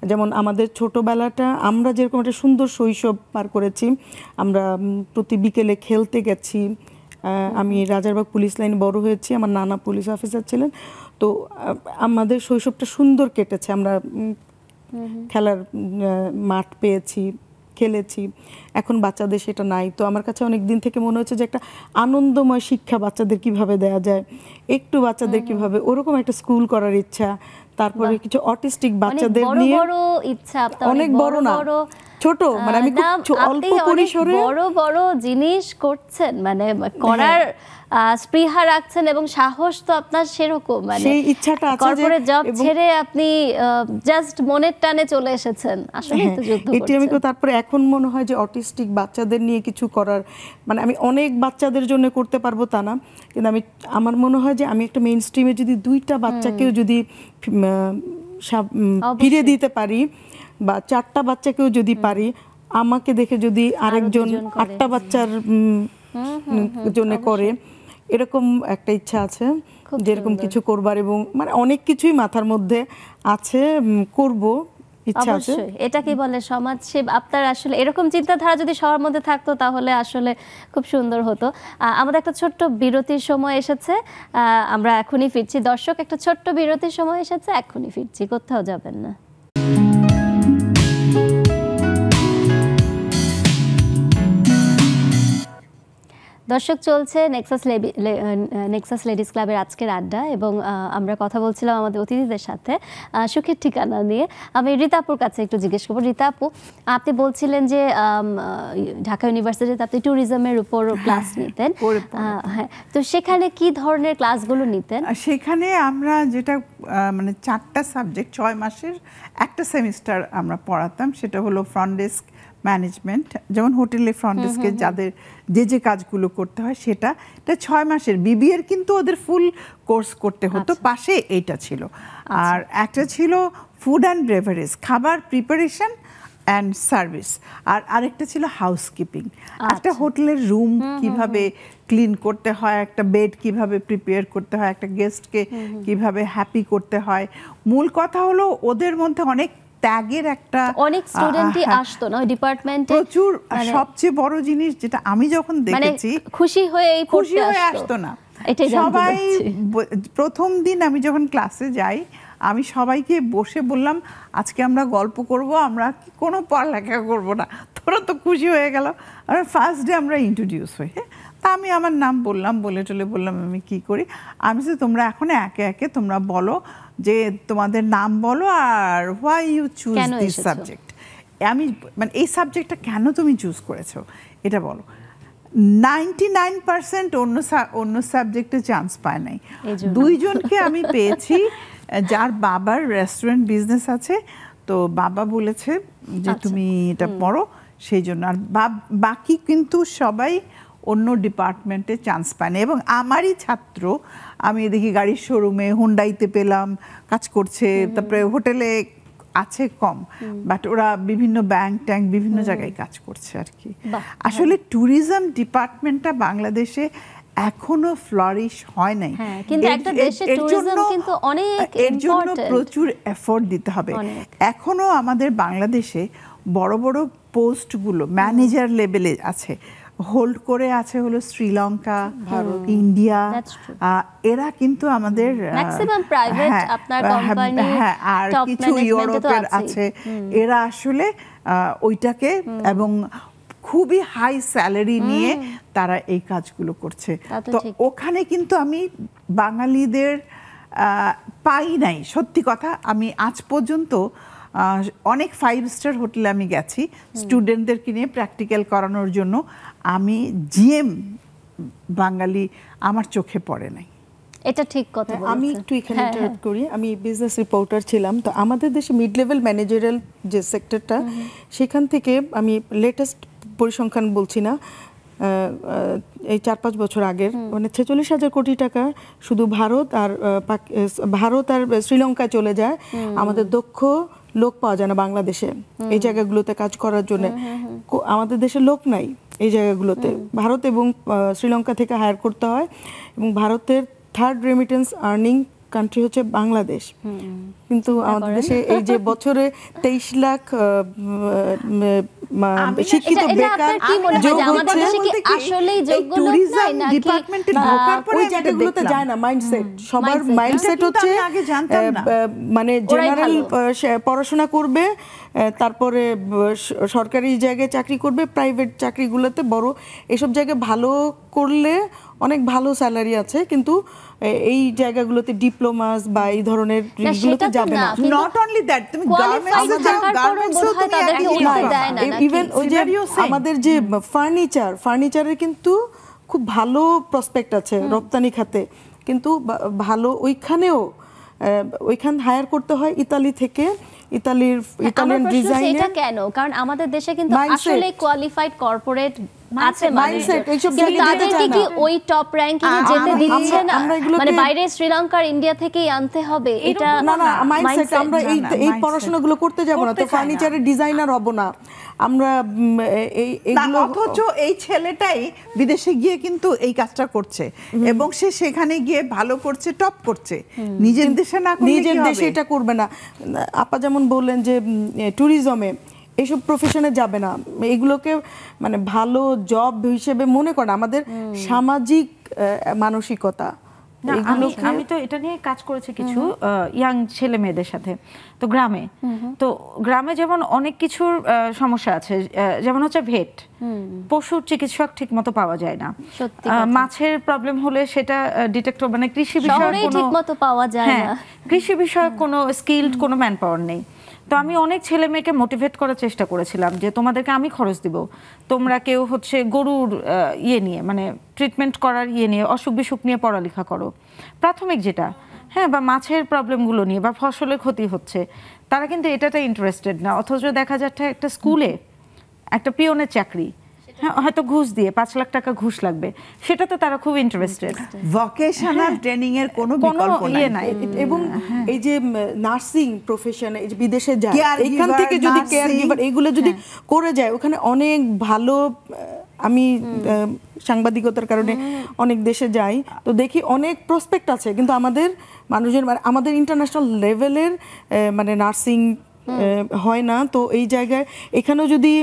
যেমন আমাদের ছোটবেলাটা আমরা যেরকম একটা সুন্দর শৈশব পার করেছি, আমরা প্রতি বিকেলে খেলতে গেছি। আমি রাজারবাগ পুলিশ লাইনে বড় হয়েছি, আমার নানা পুলিশ অফিসার ছিলেন। তো আমাদের শৈশবটা সুন্দর কেটেছে, আমরা খেলার মাঠ পেয়েছি, খেলেছি। এখন বাচ্চাদের সেটা নাই। তো আমার কাছে অনেক দিন থেকে মনে হচ্ছে যে একটা আনন্দময় শিক্ষা বাচ্চাদের কিভাবে দেওয়া যায়, একটু বাচ্চাদের কিভাবে, ওরকম একটা স্কুল করার ইচ্ছা। তারপরে কিছু অটিস্টিক বাচ্চাদের নিয়ে অনেক বড় না, ছোট, মানে আমি খুব অল্প পরিসরে বড় বড় জিনিস করছেন, মানে করার স্পৃহা রাখছেন এবং সাহস তো আপনার সেরকম, মানে সেই ইচ্ছাটা আছে যে কর্পোরেট জব ছেড়ে আপনি জাস্ট মনের টানে চলে এসেছেন, আসলে তো যুদ্ধ করছেন। তারপরে এখন মনে হয় যে অটিস্টিক বাচ্চাদের নিয়ে কিছু করার, মানে আমি অনেক বাচ্চাদের জন্য করতে পারবো তা না, কিন্তু আমার মনে হয় যে আমি একটা মেইন স্ট্রিমে যদি 2টা বাচ্চাকেও যদি ফিরে দিতে পারি, বা 4টা বাচ্চাকেও যদি পারি, আমাকে দেখে যদি আরেকজন 8টা বাচ্চার জন্য করে, এরকম একটা ইচ্ছা আছে যেরকম কিছু করবার, এবং মানে অনেক কিছুই মাথার মধ্যে আছে, করব ইচ্ছা আছে। এটা কি বলে সমাজ সেবা। আপনার আসলে এরকম চিন্তাধারা যদি সবার মধ্যে থাকতো তাহলে আসলে খুব সুন্দর হতো। আমাদের একটা ছোট্ট বিরতির সময় এসেছে, আমরা এখনই ফিরছি। দর্শক, একটা ছোট্ট বিরতির সময় এসেছে, এখনই ফিরছি, কোথাও যাবেন না। দর্শক, চলছে নেক্সাস লেডিস ক্লাবের আজকের আড্ডা, এবং আমরা কথা বলছিলাম আমাদের অতিথিদের সাথে সুখের ঠিকানা নিয়ে। আমি রীতা আপুর কাছে একটু জিজ্ঞেস করবো। রীতা আপু, আপনি বলছিলেন যে ঢাকা ইউনিভার্সিটিতে আপনি ট্যুরিজমের উপর ক্লাস নিতেন, হ্যাঁ, তো সেখানে কি ধরনের ক্লাসগুলো নিতেন? সেখানে আমরা যেটা মানে 4টা সাবজেক্ট, 6 মাসের একটা সেমিস্টার আমরা পড়াতাম। সেটা হলো ফ্রন্ট ডেস্ক ম্যানেজমেন্ট, যেমন হোটেলে ফ্রন্ট ডেস্কে যাদের যে কাজগুলো করতে হয়, এটা 6 মাসের। বিবিএর কিন্তু ওদের ফুল কোর্স করতে হতো, পাশে এইটা ছিল। আর একটা ছিল ফুড অ্যান্ড বেভারেজ, খাবার প্রিপারেশন অ্যান্ড সার্ভিস, আর আরেকটা ছিল হাউসকিপিং। একটা হোটেলের রুম কিভাবে ক্লিন করতে হয়, একটা বেড কিভাবে প্রিপেয়ার করতে হয়, একটা গেস্টকে কিভাবে হ্যাপি করতে হয়। মূল কথা হলো ওদের মধ্যে অনেক ত্যাগের একটা, অনেক স্টুডেন্টই আসতো না ওই ডিপার্টমেন্টে, প্রচুর। সবচেয়ে বড় জিনিস যেটা আমি যখন দেখেছি, খুশি হয়ে আসতো না সবাই। প্রথম দিন আমি যখন ক্লাসে যাই, আমি সবাইকে বসে বললাম, আজকে আমরা গল্প করব, আমরা কোনো পড়ালেখা করব না, তোরা তো খুশি হয়ে গেল। আর ফার্স্ট ডে আমরা ইন্ট্রোডিউস হই, তা আমি আমার নাম বললাম, বললাম আমি কি করি। আমি যে তোমরা এখন একে একে তোমরা বলো যে তোমাদের নাম বলো আর why you choose this subject. আমি মানে এই সাবজেক্টটা কেন তুমি চুজ করেছো এটা বলো। 99% অন্য সাবজেক্টে চান্স পায় নাই। 2 জনকে আমি পেয়েছি যার বাবার রেস্টুরেন্ট বিজনেস আছে, তো বাবা বলেছে যে তুমি এটা পড়ো, সেই জন্য। আর বাকি কিন্তু সবাই অন্য ডিপার্টমেন্টে চান্স পায় না। এবং আমারই ছাত্র আমি দেখি গাড়ির শোরুমে হুন্ডাইতে পেলাম, কাজ করছে, তারপরে হোটেলে আছে কম, বাট ওরা বিভিন্ন ব্যাংক বিভিন্ন জায়গায় কাজ করছে আর কি। আসলে ট্যুরিজম ডিপার্টমেন্টটা বাংলাদেশে এখনো ফ্লারিশ হয় নাই। হ্যাঁ, কিন্তু একটা দেশের ট্যুরিজম কিন্তু অনেক এর জন্য ইম্পর্টেন্ট। প্রচুর এফোর্ট দিতে হবে। এখনো আমাদের বাংলাদেশে বড় বড় পোস্টগুলো ম্যানেজার লেভেলে আছে, হোল্ড করে আছে হলো শ্রীলঙ্কা, ভারত, ইন্ডিয়া। এরা কিন্তু আমাদের ম্যাক্সিমাম প্রাইভেট আপনার কোম্পানি আর কিছু ইউরোপের আছে, এরা আসলে ওইটাকে এবং খুবই হাই স্যালারি নিয়ে তারা এই কাজগুলো করছে। তো ওখানে কিন্তু আমি বাঙালিদের পাই নাই, সত্যি কথা। আমি আজ পর্যন্ত অনেক 5 স্টার হোটেলে আমি গেছি স্টুডেন্টদেরকে নিয়ে প্র্যাকটিক্যাল করানোর জন্য, আমি জিএম বাঙালি আমার চোখে পড়ে নাই। এটা ঠিক কথা বলেছেন। আমি একটু এখানে ইন্টারাপ্ট করি, আমি বিজনেস রিপোর্টার ছিলাম, তো আমাদের দেশে মিড লেভেল ম্যানেজারাল যে সেক্টরটা, সেখান থেকে আমি লেটেস্ট পরিসংখ্যান বলছি না, এই 4-5 বছর আগের, মানে 46,000 কোটি টাকা শুধু ভারত আর শ্রীলঙ্কায় চলে যায়। আমাদের দক্ষ লোক পাওয়া যায় না বাংলাদেশে এই জায়গাগুলোতে কাজ করার জন্য। আমাদের দেশে লোক নাই এই জায়গাগুলোতে, ভারত এবং শ্রীলঙ্কা থেকে হায়ার করতে হয়। এবং ভারতের 3rd রেমিটেন্স আর্নিং কান্ট্রি হচ্ছে বাংলাদেশ, কিন্তু আমাদের দেশে এই যে বছরে 23 লাখ শিক্ষিত বেকার যোগ হচ্ছে, ওই জায়গাগুলোতে যায় না। মাইন্ডসেট, সবার মাইন্ডসেট হচ্ছে মানে জেনারেল পড়াশোনা করবে, তারপরে সরকারি জায়গায় চাকরি করবে, প্রাইভেট চাকরিগুলোতে বড় এসব জায়গায় ভালো করলে অনেক ভালো স্যালারি আছে, কিন্তু এই জায়গাগুলোতে ডিপ্লোমাস বা এই ধরনের গুলোতে যাবে না। নট অনলি দ্যাট, তুমি গার্মেন্টসও ইভেন ওই যে আমাদের যে ফার্নিচারের কিন্তু খুব ভালো প্রসপেক্ট আছে রপ্তানি খাতে, কিন্তু ভালো ওইখান হায়ার করতে হয় ইতালি থেকে। Italian designer. এটা কেন? কারণ আমাদের দেশে কিন্তু আসলে কোয়ালিফাইড কর্পোরেট আছে, মাইন্ডসেট এইসব জায়গায় যেতে তাদেরকে কি ওই টপ র‍্যাঙ্কিং এ যেতে দিচ্ছে না? মানে বাইরে শ্রীলঙ্কার, ইন্ডিয়া থেকেই আনতে হবে, এটা না মাইন্ডসেট। আমরা এই পড়াশোনাগুলো করতে যাব না, তো ফার্নিচারের ডিজাইনার হব না আমরা। এইগুলো অথচ এই ছেলেটাই বিদেশে গিয়ে কিন্তু এই কাজটা করছে এবং সে সেখানে গিয়ে ভালো করছে, টপ করছে। নিজের দেশে না করলে নিজের দেশে এটা করবে না। আপা যেমন বললেন যে ট্যুরিজমে এইসব প্রফেশনে যাবে না, এগুলোকে মানে ভালো জব হিসেবে মনে করে আমাদের সামাজিক মানসিকতা। আমি তো এটা নিয়ে কাজ করেছি কিছু ইয়াং ছেলে মেয়েদের সাথে। তো গ্রামে যেমন অনেক কিছুর সমস্যা আছে, যেমন হচ্ছে ভেট, পশুর চিকিৎসক ঠিক মতো পাওয়া যায় না। মাছের প্রবলেম হলে সেটা ডিটেক্ট, মানে কৃষি বিষয়ক কোনো স্কিলড কোনো ম্যান পাওয়ার নেই। তো আমি অনেক ছেলে মেয়েকে মোটিভেট করার চেষ্টা করেছিলাম যে তোমাদেরকে আমি খরচ দিব, তোমরা কেউ হচ্ছে গরুর নিয়ে, মানে ট্রিটমেন্ট করার নিয়ে, অসুখ বিসুখ নিয়ে পড়ালেখা করো, প্রাথমিক যেটা, হ্যাঁ, বা মাছের প্রবলেমগুলো নিয়ে, বা ফসলের ক্ষতি হচ্ছে, তারা কিন্তু এটাতে ইন্টারেস্টেড না। অথচ দেখা যাচ্ছে একটা স্কুলে একটা পিয়নের চাকরি, হয়তো ঘুষ দিয়ে 5 লাখ টাকা ঘুষ লাগবে, সেটাতে তারা খুব ইন্টারেস্টেড। ভোকেশনাল ট্রেনিং এর কোনো বিকল্প নাই। এবং এই যে নার্সিং প্রফেশন, এই যে বিদেশে যায়, এখান থেকে যদি কেয়ার গিভার এগুলো যদি করে যায়, ওখানে অনেক ভালো। আমি সাংবাদিকতার কারণে অনেক দেশে যাই, তো দেখি অনেক প্রসপেক্ট আছে, কিন্তু আমাদের মানুষের আমাদের ইন্টারন্যাশনাল লেভেলের মানে নার্সিং হয় না। তো এই জায়গায় এখানেও যদি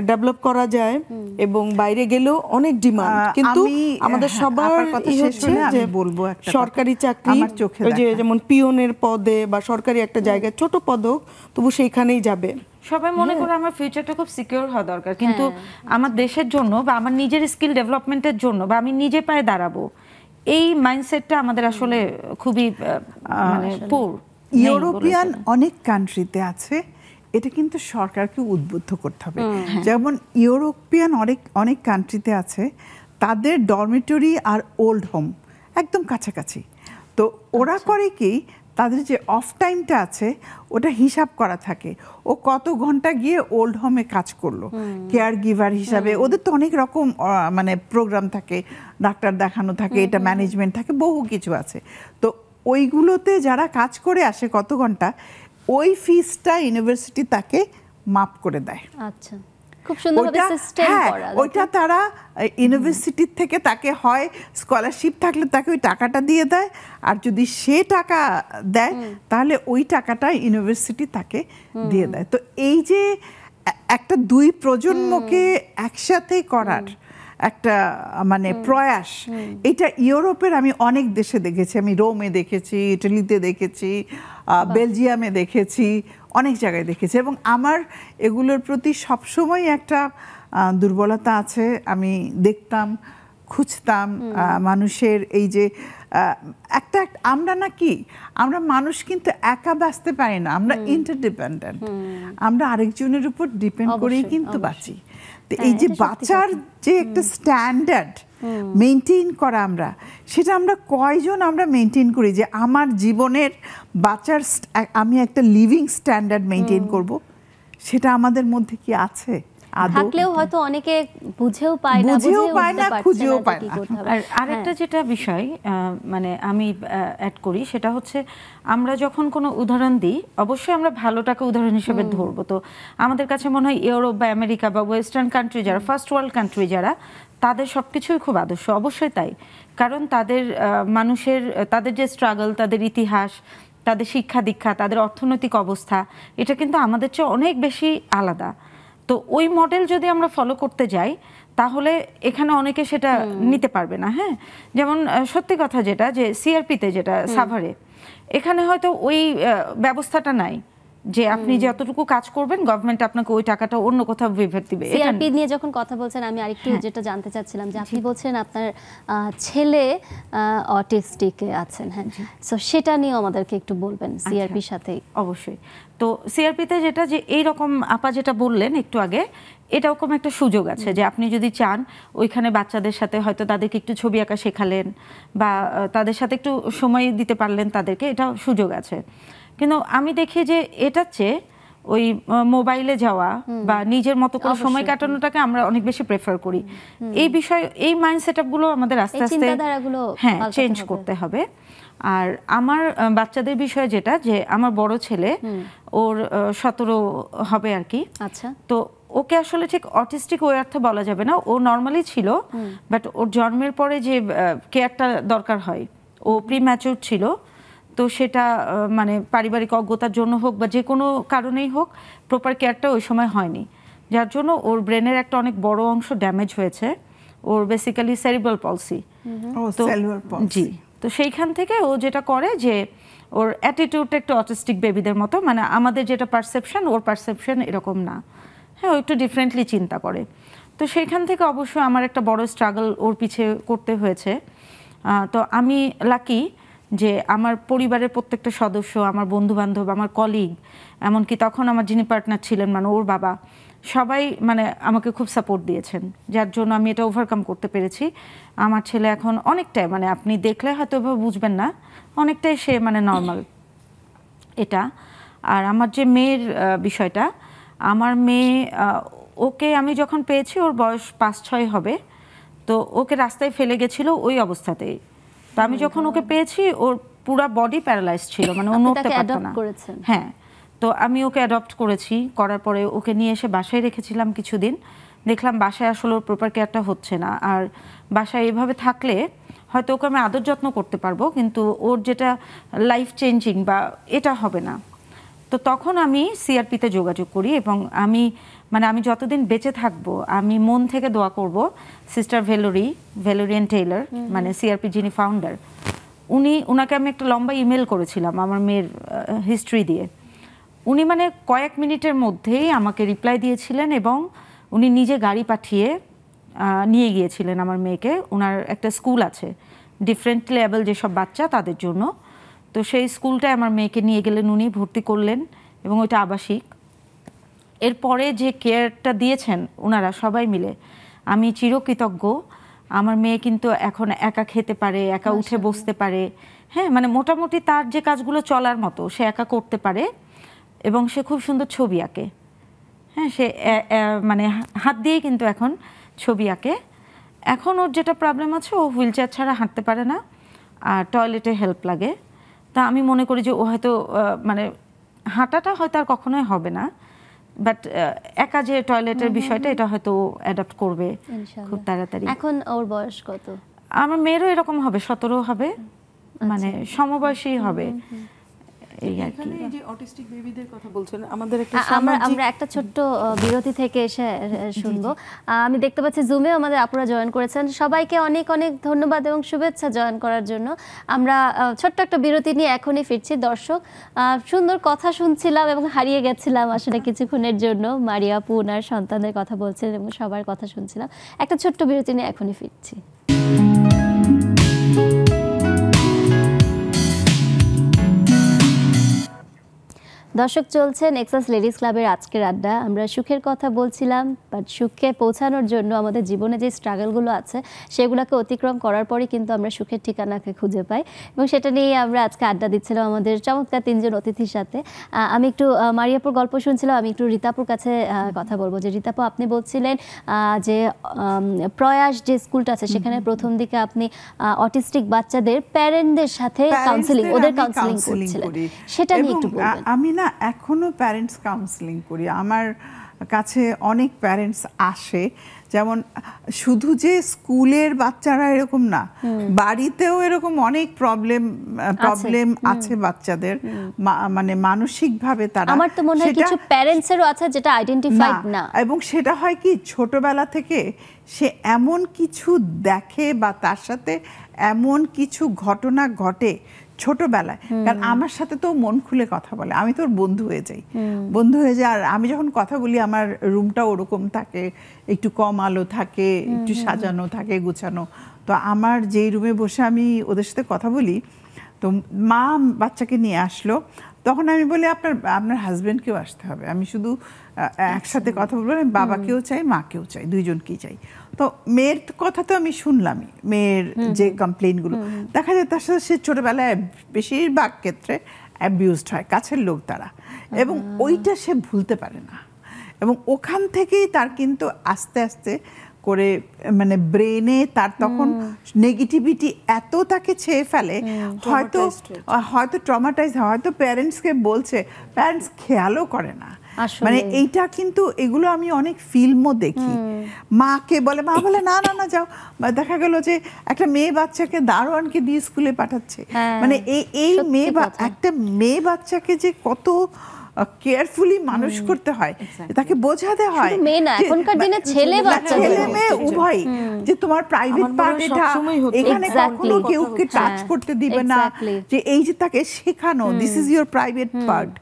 ডেভেলপ করা যায়, এবং বাইরে গেলেও অনেক ডিমান্ড, কিন্তু আমাদের সবার হচ্ছে যে সরকারি চাকরি, যেমন পিয়নের পদে বা সরকারি একটা জায়গায় ছোট পদক, তবু সেইখানেই যাবে। সবাই মনে করে আমার ফিউচারটা খুব সিকিউর হওয়া দরকার, কিন্তু আমার দেশের জন্য বা আমার নিজের স্কিল ডেভেলপমেন্টের জন্য বা আমি নিজে পায়ে দাঁড়াবো, এই মাইন্ডসেটটা আমাদের আসলে খুবই মানে পুর। ইউরোপিয়ান অনেক কান্ট্রিতে আছে, এটা কিন্তু সরকারকে উদ্বুদ্ধ করতে হবে। যেমন ইউরোপিয়ান অনেক কান্ট্রিতে আছে, তাদের ডরমিটরি আর ওল্ড হোম একদম কাছাকাছি। তো ওরা করে কি, তাদের যে অফ টাইমটা আছে ওটা হিসাব করা থাকে, ও কত ঘন্টা গিয়ে ওল্ড হোমে কাজ করলো কেয়ার গিভার হিসাবে। ওদের তো অনেক রকম মানে প্রোগ্রাম থাকে, ডাক্তার দেখানো থাকে, এটা ম্যানেজমেন্ট থাকে, বহু কিছু আছে। তো ওইগুলোতে যারা কাজ করে আসে কত ঘন্টা, ওই ফিসটা ইউনিভার্সিটি তাকে মাপ করে দেয়। আচ্ছা, খুব সুন্দরভাবে ওইটা- সিস্টেম হ্যাঁ, করা। ওইটা তারা ইউনিভার্সিটি থেকে তাকে হয় স্কলারশিপ থাকলে তাকে ওই টাকাটা দিয়ে দেয়, আর যদি সে টাকা দেয় তাহলে ওই টাকাটা ইউনিভার্সিটি তাকে দিয়ে দেয়। তো এই যে একটা দুই প্রজন্মকে একসাথে করার একটা মানে প্রয়াস, এটা ইউরোপের আমি অনেক দেশে দেখেছি। আমি রোমে দেখেছি, ইটালিতে দেখেছি, বেলজিয়ামে দেখেছি, অনেক জায়গায় দেখেছি। এবং আমার এগুলোর প্রতি সবসময় একটা দুর্বলতা আছে। আমি দেখতাম, খুঁজতাম মানুষের এই যে একটা আমরা না কি, আমরা মানুষ কিন্তু একা বাঁচতে পারি না, আমরা ইন্টারডিপেন্ডেন্ট, আমরা আরেকজনের উপর ডিপেন্ড করেই অবশ্যই, কিন্তু অবশ্যই। বাঁচি। তো এই যে এটা সত্যি বাঁচার যে একটা স্ট্যান্ডার্ড মেনটেন করা, সেটা আমরা কয়জন আমরা মেনটেন করি যে আমার জীবনের বাঁচার আমি একটা লিভিং স্ট্যান্ডার্ড মেনটেন করব, সেটা আমাদের মধ্যে কি আছে? থাকলেও হয়তো অনেকে বুঝেও পায় না, বুঝেও পায় উঠতে না, পারছে খুঁজেও যে পায় কি না। করতে হবে। আর আরেকটা যেটা বিষয় মানে আমি অ্যাড করি, সেটা হচ্ছে আমরা যখন কোনো উদাহরণ দিই, অবশ্যই আমরা ভালোটাকে উদাহরণ হিসেবে ধরবো। তো আমাদের কাছে মনে হয় ইউরোপ বা আমেরিকা বা ওয়েস্টার্ন কান্ট্রি যারা, ফার্স্ট ওয়ার্ল্ড কান্ট্রি যারা, তাদের সব কিছুই খুব আদর্শ, অবশ্যই তাই। কারণ তাদের মানুষের তাদের যে স্ট্রাগল, তাদের ইতিহাস, তাদের শিক্ষা দীক্ষা, তাদের অর্থনৈতিক অবস্থা, এটা কিন্তু আমাদের চেয়ে অনেক বেশি আলাদা। তো ওই মডেল যদি আমরা ফলো করতে যাই, তাহলে এখানে অনেকে সেটা নিতে পারবে না। হ্যাঁ, যেমন সত্যি কথা যেটা, যে সিআরপিতে যেটা সাভারে, এখানে হয়তো ওই ব্যবস্থাটা নাই যে আপনি যতটুকু কাজ করবেন গভর্নমেন্ট আপনাকে ওই টাকাটা অন্য কোথাও বিভেদ দিবে। সিআরপি নিয়ে যখন কথা বলছেন, আমি আরেকটু যেটা জানতে চাচ্ছিলাম যে আপনি বলছেন আপনার ছেলে অটিস্টিকে আছেন, হ্যাঁ, সো সেটা নিয়ে আমাদেরকে একটু বলবেন সিআরপির সাথে। অবশ্যই। তো সিআরপিতে যেটা, যে এইরকম আপা যেটা বললেন একটু আগে, এরকম একটা সুযোগ আছে যে আপনি যদি চান ওইখানে বাচ্চাদের সাথে হয়তো তাদেরকে একটু ছবি আঁকা শেখালেন বা তাদের সাথে একটু সময় দিতে পারলেন তাদেরকে, এটা সুযোগ আছে। কিন্তু আমি দেখি যে এটার চেয়ে ওই মোবাইলে যাওয়া বা নিজের মতো করে সময় কাটানোটাকে আমরা অনেক বেশি প্রেফার করি। এই বিষয়, এই মাইন্ড সেটআপগুলো আমাদের আস্তে আস্তে হ্যাঁ চেঞ্জ করতে হবে। আর আমার বাচ্চাদের বিষয়ে যেটা, যে আমার বড় ছেলে, ওর 17 হবে আর কি। আচ্ছা। তো ওকে আসলে ঠিক অটিস্টিক ওই অর্থে বলা যাবে না, ও নর্মালি ছিল, বাট ওর জন্মের পরে যে কেয়ারটা দরকার হয়, ও প্রিম্যাচিউর ছিল। তো সেটা মানে পারিবারিক অজ্ঞতার জন্য হোক বা যে কোনো কারণেই হোক, প্রপার কেয়ারটা ওই সময় হয়নি, যার জন্য ওর ব্রেনের একটা অনেক বড় অংশ ড্যামেজ হয়েছে। ওর বেসিক্যালি সেরিব্রাল পলসি। জি। তো সেইখান থেকে ও যেটা করে যে ওর অ্যাটিটিউডটা একটু অটিস্টিক বেবিদের মতো, মানে আমাদের যেটা পারসেপশন, ওর পারসেপশন এরকম না। হ্যাঁ, ও একটু ডিফারেন্টলি চিন্তা করে। তো সেইখান থেকে অবশ্যই আমার একটা বড় স্ট্রাগল ওর পিছে করতে হয়েছে। তো আমি লাকি যে আমার পরিবারের প্রত্যেকটা সদস্য, আমার বন্ধু বান্ধব, আমার কলিগ, এমনকি তখন আমার যিনি পার্টনার ছিলেন মানে ওর বাবা, সবাই মানে আমাকে খুব সাপোর্ট দিয়েছেন, যার জন্য আমি এটা ওভারকাম করতে পেরেছি। আমার ছেলে এখন অনেকটাই, মানে আপনি দেখলে হয়তো এভাবে বুঝবেন না, অনেকটাই সে মানে নর্মাল এটা। আর আমার যে মেয়ের বিষয়টা, আমার মেয়ে, ওকে আমি যখন পেয়েছি ওর বয়স 5-6 হবে। তো ওকে রাস্তায় ফেলে গেছিল ওই অবস্থাতেই। তো আমি যখন ওকে পেয়েছি ওর পুরো বডি প্যারালাইজ ছিল, মানে ও নড়তে পারতো না। হ্যাঁ, তো আমি ওকে অ্যাডপ্ট করেছি, করার পরে ওকে নিয়ে এসে বাসায় রেখেছিলাম কিছুদিন। দেখলাম বাসায় আসলে ওর প্রপার কেয়ারটা হচ্ছে না, আর বাসায় এভাবে থাকলে হয়তো ওকে আমি আদর যত্ন করতে পারবো, কিন্তু ওর যেটা লাইফ চেঞ্জিং বা এটা হবে না। তো তখন আমি সিআরপিতে যোগাযোগ করি, এবং আমি যতদিন বেঁচে থাকবো আমি মন থেকে দোয়া করব সিস্টার ভ্যালোরিয়ান টেইলর, মানে সিআরপি যিনি ফাউন্ডার, উনাকে আমি একটা লম্বা ইমেল করেছিলাম আমার মেয়ের হিস্ট্রি দিয়ে। উনি মানে কয়েক মিনিটের মধ্যেই আমাকে রিপ্লাই দিয়েছিলেন, এবং উনি নিজে গাড়ি পাঠিয়ে নিয়ে গিয়েছিলেন আমার মেয়েকে। ওনার একটা স্কুল আছে ডিফারেন্টলি অ্যাবল যেসব বাচ্চা তাদের জন্য, তো সেই স্কুলটায় আমার মেয়েকে নিয়ে গেলেন, উনি ভর্তি করলেন, এবং ওইটা আবাসিক। এরপরে যে কেয়ারটা দিয়েছেন ওনারা সবাই মিলে, আমি চিরকৃতজ্ঞ। আমার মেয়ে কিন্তু এখন একা খেতে পারে, একা উঠে বসতে পারে, হ্যাঁ, মানে মোটামুটি তার যে কাজগুলো চলার মতো সে একা করতে পারে, এবং সে খুব সুন্দর ছবি আঁকে। হ্যাঁ, সে মানে হাত দিয়েই কিন্তু এখন ছবি আঁকে। এখন ওর যেটা প্রবলেম আছে, ও হুইল চেয়ার ছাড়া হাঁটতে পারে না, আর টয়লেটে হেল্প লাগে। তা আমি মনে করি যে ও হয়তো মানে হাঁটাটা হয়তো আর কখনোই হবে না, বাট একা যে টয়লেটের বিষয়টা এটা হয়তো অ্যাডাপ্ট করবে ইনশাআল্লাহ। খুব তাড়াতাড়ি। এখন ওর বয়স কত? আমার মেয়েরও এরকম হবে, 17 হবে, মানে সমবয়সী হবে এই আর কি। এখানে এই যে অটিস্টিক বেবিদের কথা বলছেন, আমাদের একটা আমরা একটা ছোট্ট বিরতি থেকে এসে শুনবো। আমি দেখতে পাচ্ছি জুমে আমাদের আপুরা জয়েন করেছেন, সবাইকে অনেক অনেক ধন্যবাদ এবং শুভেচ্ছা জয়েন করার জন্য। আমরা ছোট্ট একটা বিরতি নিয়ে এখনই ফিরছি। দর্শক, সুন্দর কথা শুনছিলাম এবং হারিয়ে গেছিলাম আসলে কিছুক্ষণের জন্য। মারিয়া আপু ওনার সন্তানদের কথা বলছিলেন এবং সবার কথা শুনছিলাম। একটা ছোট্ট বিরতি নিয়ে এখনই ফিরছি। দর্শক, চলছে নেক্সাস লেডিস ক্লাবের আজকের আড্ডা। আমরা সুখের কথা বলছিলাম, বাট সুখে পৌঁছানোর জন্য আমাদের জীবনে যে স্ট্রাগলগুলো আছে সেগুলোকে অতিক্রম করার পরে কিন্তু আমরা সুখের ঠিকানাকে খুঁজে পাই, এবং সেটা নিয়ে আমরা আজকে আড্ডা দিচ্ছিলাম আমাদের চমৎকার 3 জন অতিথির সাথে। আমি একটু মারিয়াপুর গল্প শুনছিলাম, আমি একটু রীতাপুর কাছে কথা বলবো। যে রীতাপু, আপনি বলছিলেন যে প্রয়াস যে স্কুলটা আছে সেখানে প্রথম দিকে আপনি অটিস্টিক বাচ্চাদের প্যারেন্টদের সাথে কাউন্সেলিং, ওদের কাউন্সেলিং করছিলেন, সেটা নিয়ে একটু বলবেন। আমি না এখনো প্যারেন্টস কাউন্সেলিং করি। আমার কাছে অনেক প্যারেন্টস আসে, যেমন শুধু যে স্কুলের বাচ্চারা এরকম না, বাড়িতেও এরকম অনেক প্রবলেম আছে বাচ্চাদের, মানে মানসিকভাবে তারা, আমার তো মনে হয় কিছু প্যারেন্টসেরও আছে যেটা আইডেন্টিফাইড না, এবং সেটা হয় কি ছোটবেলা থেকে সে এমন কিছু দেখে বা তার সাথে এমন কিছু ঘটনা ঘটে ছোটবেলায়। কারণ আমার সাথে তো মন খুলে কথা বলে, আমি তো ওর বন্ধু হয়ে যাই। আর আমি যখন কথা বলি আমার রুমটা ওরকম থাকে, একটু কম আলো থাকে, একটু সাজানো থাকে, গুছানো। তো আমার যেই রুমে বসে আমি ওদের সাথে কথা বলি, তো মা বাচ্চাকে নিয়ে আসলো, তখন আমি বলি আপনার হাজবেন্ডকেও আসতে হবে, আমি শুধু একসাথে কথা বলবো না, বাবাকেও চাই, মাকেও চাই, দুইজনকেই চাই। তো মেয়ের কথা তো আমি শুনলামই, মেয়ের যে কমপ্লেইনগুলো দেখা যায়, তার সাথে সে ছোটবেলায় বেশিরভাগ ক্ষেত্রে অ্যাবিউজড হয়, কাছের লোক তারা, এবং ওইটা সে ভুলতে পারে না। এবং ওখান থেকেই তার কিন্তু আস্তে আস্তে করে মানে ব্রেনে তার তখন নেগেটিভিটি এত তাকে ছেয়ে ফেলে, হয়তো ট্রমাটাইজ, হয়তো প্যারেন্টসকে বলছে, প্যারেন্টস খেয়ালও করে না। মানে এইটা কিন্তু এগুলো আমি অনেক ফিল্মও দেখি, মাকে বলে, মা বলে না না না যাও, দেখা গেল যে একটা মেয়ে বাচ্চাকে দারোয়ানকে দিয়ে স্কুলে পাঠাচ্ছে। মানে এই একটা মেয়ে বাচ্চাকে যে কত কেয়ারফুলি মানুষ করতে হয়, তাকে বোঝাতে হয়, এখনকার দিনে ছেলে মেয়ে উভয়, যে তোমার প্রাইভেট পার্ট এটা, এখানে কখনো কেউকে টাচ করতে দিবে না, যে এই যে তাকে শেখানো, this is your private part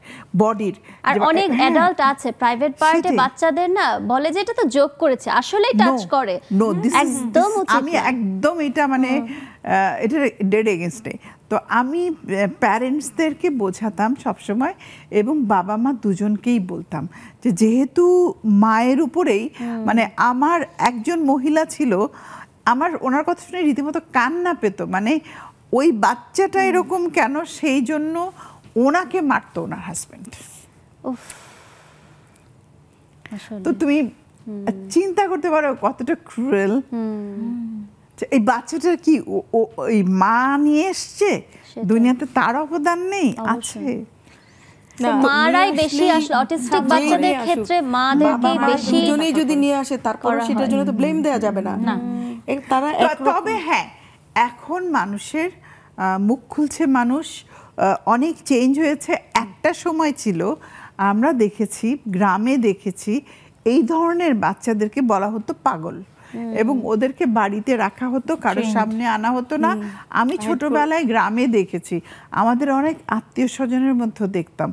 বডির। আর অনেক অ্যাডাল্ট আছে প্রাইভেট পার্টে বাচ্চাদের না বলে যে এটা তো জোক করেছে, আসলেই টাচ করে। একদম আমি একদম এটা মানে এটা ডেড এগেইনস্টে। তো আমি প্যারেন্টসদেরকে বোঝাতাম সবসময়, এবং বাবা মা দুজনকেই বলতাম যে যেহেতু মায়ের উপরেই, মানে আমার একজন মহিলা ছিল, আমার ওনার কথা শুনে রীতিমতো কান্না পেত, মানে ওই বাচ্চাটা এরকম কেন, সেই জন্য ওনাকে মারতো ওনার হাজবেন্ড। তো তুমি চিন্তা করতে পারো কতটা ক্রুয়েল। এই বাচ্চাটা কি ওই মা নিয়ে এসছে দুনিয়াতে, তার অবদান নেই? আছে। মারাই বেশি আসলে অটিস্টিক বাচ্চাদের ক্ষেত্রে মাদেরকে বেশি, দুজনেই যদি নিয়ে আসে তারপর সেটার জন্য তো ব্লেম দেয়া যাবে না। তারা তবে হ্যাঁ, এখন মানুষের মুখ খুলছে, মানুষ অনেক চেঞ্জ হয়েছে। একটা সময় ছিল, আমরা দেখেছি, গ্রামে দেখেছি, এই ধরনের বাচ্চাদেরকে বলা হতো পাগল, এবং ওদেরকে বাড়িতে রাখা হতো, কারোর সামনে আনা হতো না। আমি ছোটবেলায় গ্রামে দেখেছি, আমাদের অনেক আত্মীয় স্বজনের মধ্যে দেখতাম,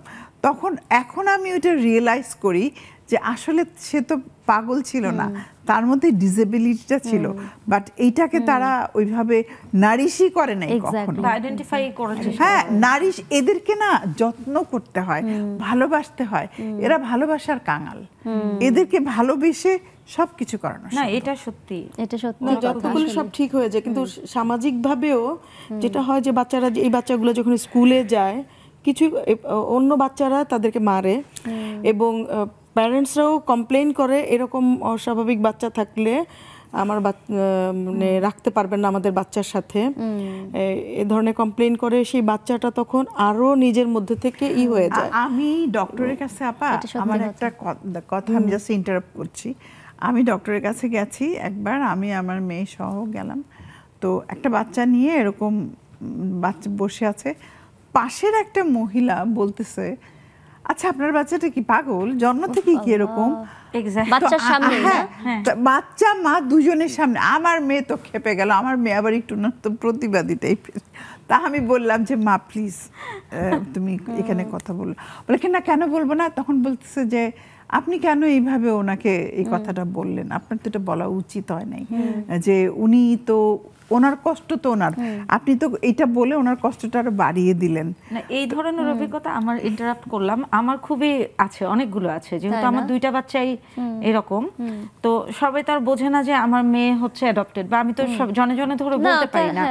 তখন এখন আমি ওইটা রিয়েলাইজ করি যে আসলে সে তো পাগল ছিল না, তার মধ্যে ডিসেবিলিটিটা ছিল, বাট এইটাকে তারা ওইভাবে নারিশই করে নাই কখনো, আইডেন্টিফাই করেছে। হ্যাঁ, নারিশ, এদেরকে না যত্ন করতে হয়, ভালোবাসতে হয়, এরা ভালোবাসার কাঙাল, এদেরকে ভালোবেসে সবকিছু করানো না, এটা সত্যি, এটা সত্যি। যতগুলো সব ঠিক হয়ে যায়, কিন্তু সামাজিকভাবেও যেটা হয় যে বাচ্চারা, এই বাচ্চাগুলো যখন স্কুলে যায়, কিছু অন্য বাচ্চারা তাদেরকে মারে, এবং প্যারেন্টসরাও কমপ্লেন করে এরকম অস্বাভাবিক বাচ্চা থাকলে আমার মানে রাখতে পারবেন না আমাদের বাচ্চার সাথে, এ ধরনের কমপ্লেইন করে, সেই বাচ্চাটা তখন আরো নিজের মধ্যে থেকে হয়ে যায়। আমি ডক্টরের কাছে আপা আমার একটা কথা আমি জাস্ট ইন্টারাপ্ট করছি, আমি ডক্টরের কাছে গেছি একবার, আমি আমার মেয়ে সহ গেলাম, তো একটা বাচ্চা নিয়ে এরকম বাচ্চা বসে আছে, পাশের একটা মহিলা বলতেছে আচ্ছা আপনার বাচ্চাটা কি পাগল, জন্ম থেকেই কি এরকম? বাচ্চার সামনে, বাচ্চা মা দুজনের সামনে। আমার মেয়ে তো খেপে গেল, আমার মেয়ে আবার একটু না তো প্রতিবাদী টাইপের। তা আমি বললাম যে মা প্লিজ তুমি এখানে কথা বলো, বলে না কেন বলবো না, তখন বলতেছে যে আপনি কেন এইভাবে ওনাকে এই কথাটা বললেন, আপনার তো এটা বলা উচিত হয় নাই, যে উনি তো ওনার কষ্ট তো ওনার, আপনি তো এটা বলে ওনার কষ্টটা আরো বাড়িয়ে দিলেন। না এই ধরনের অভিজ্ঞতা আমার, ইন্টারাপ্ট করলাম, আমার খুবই আছে, অনেকগুলো আছে, যেহেতু আমার 2টা বাচ্চাই এরকম, তো সবাই তার বোঝে না যে আমার মেয়ে হচ্ছে অ্যাডপ্টেড, বা আমি তো জনে জনে ধরে বলতে পারি না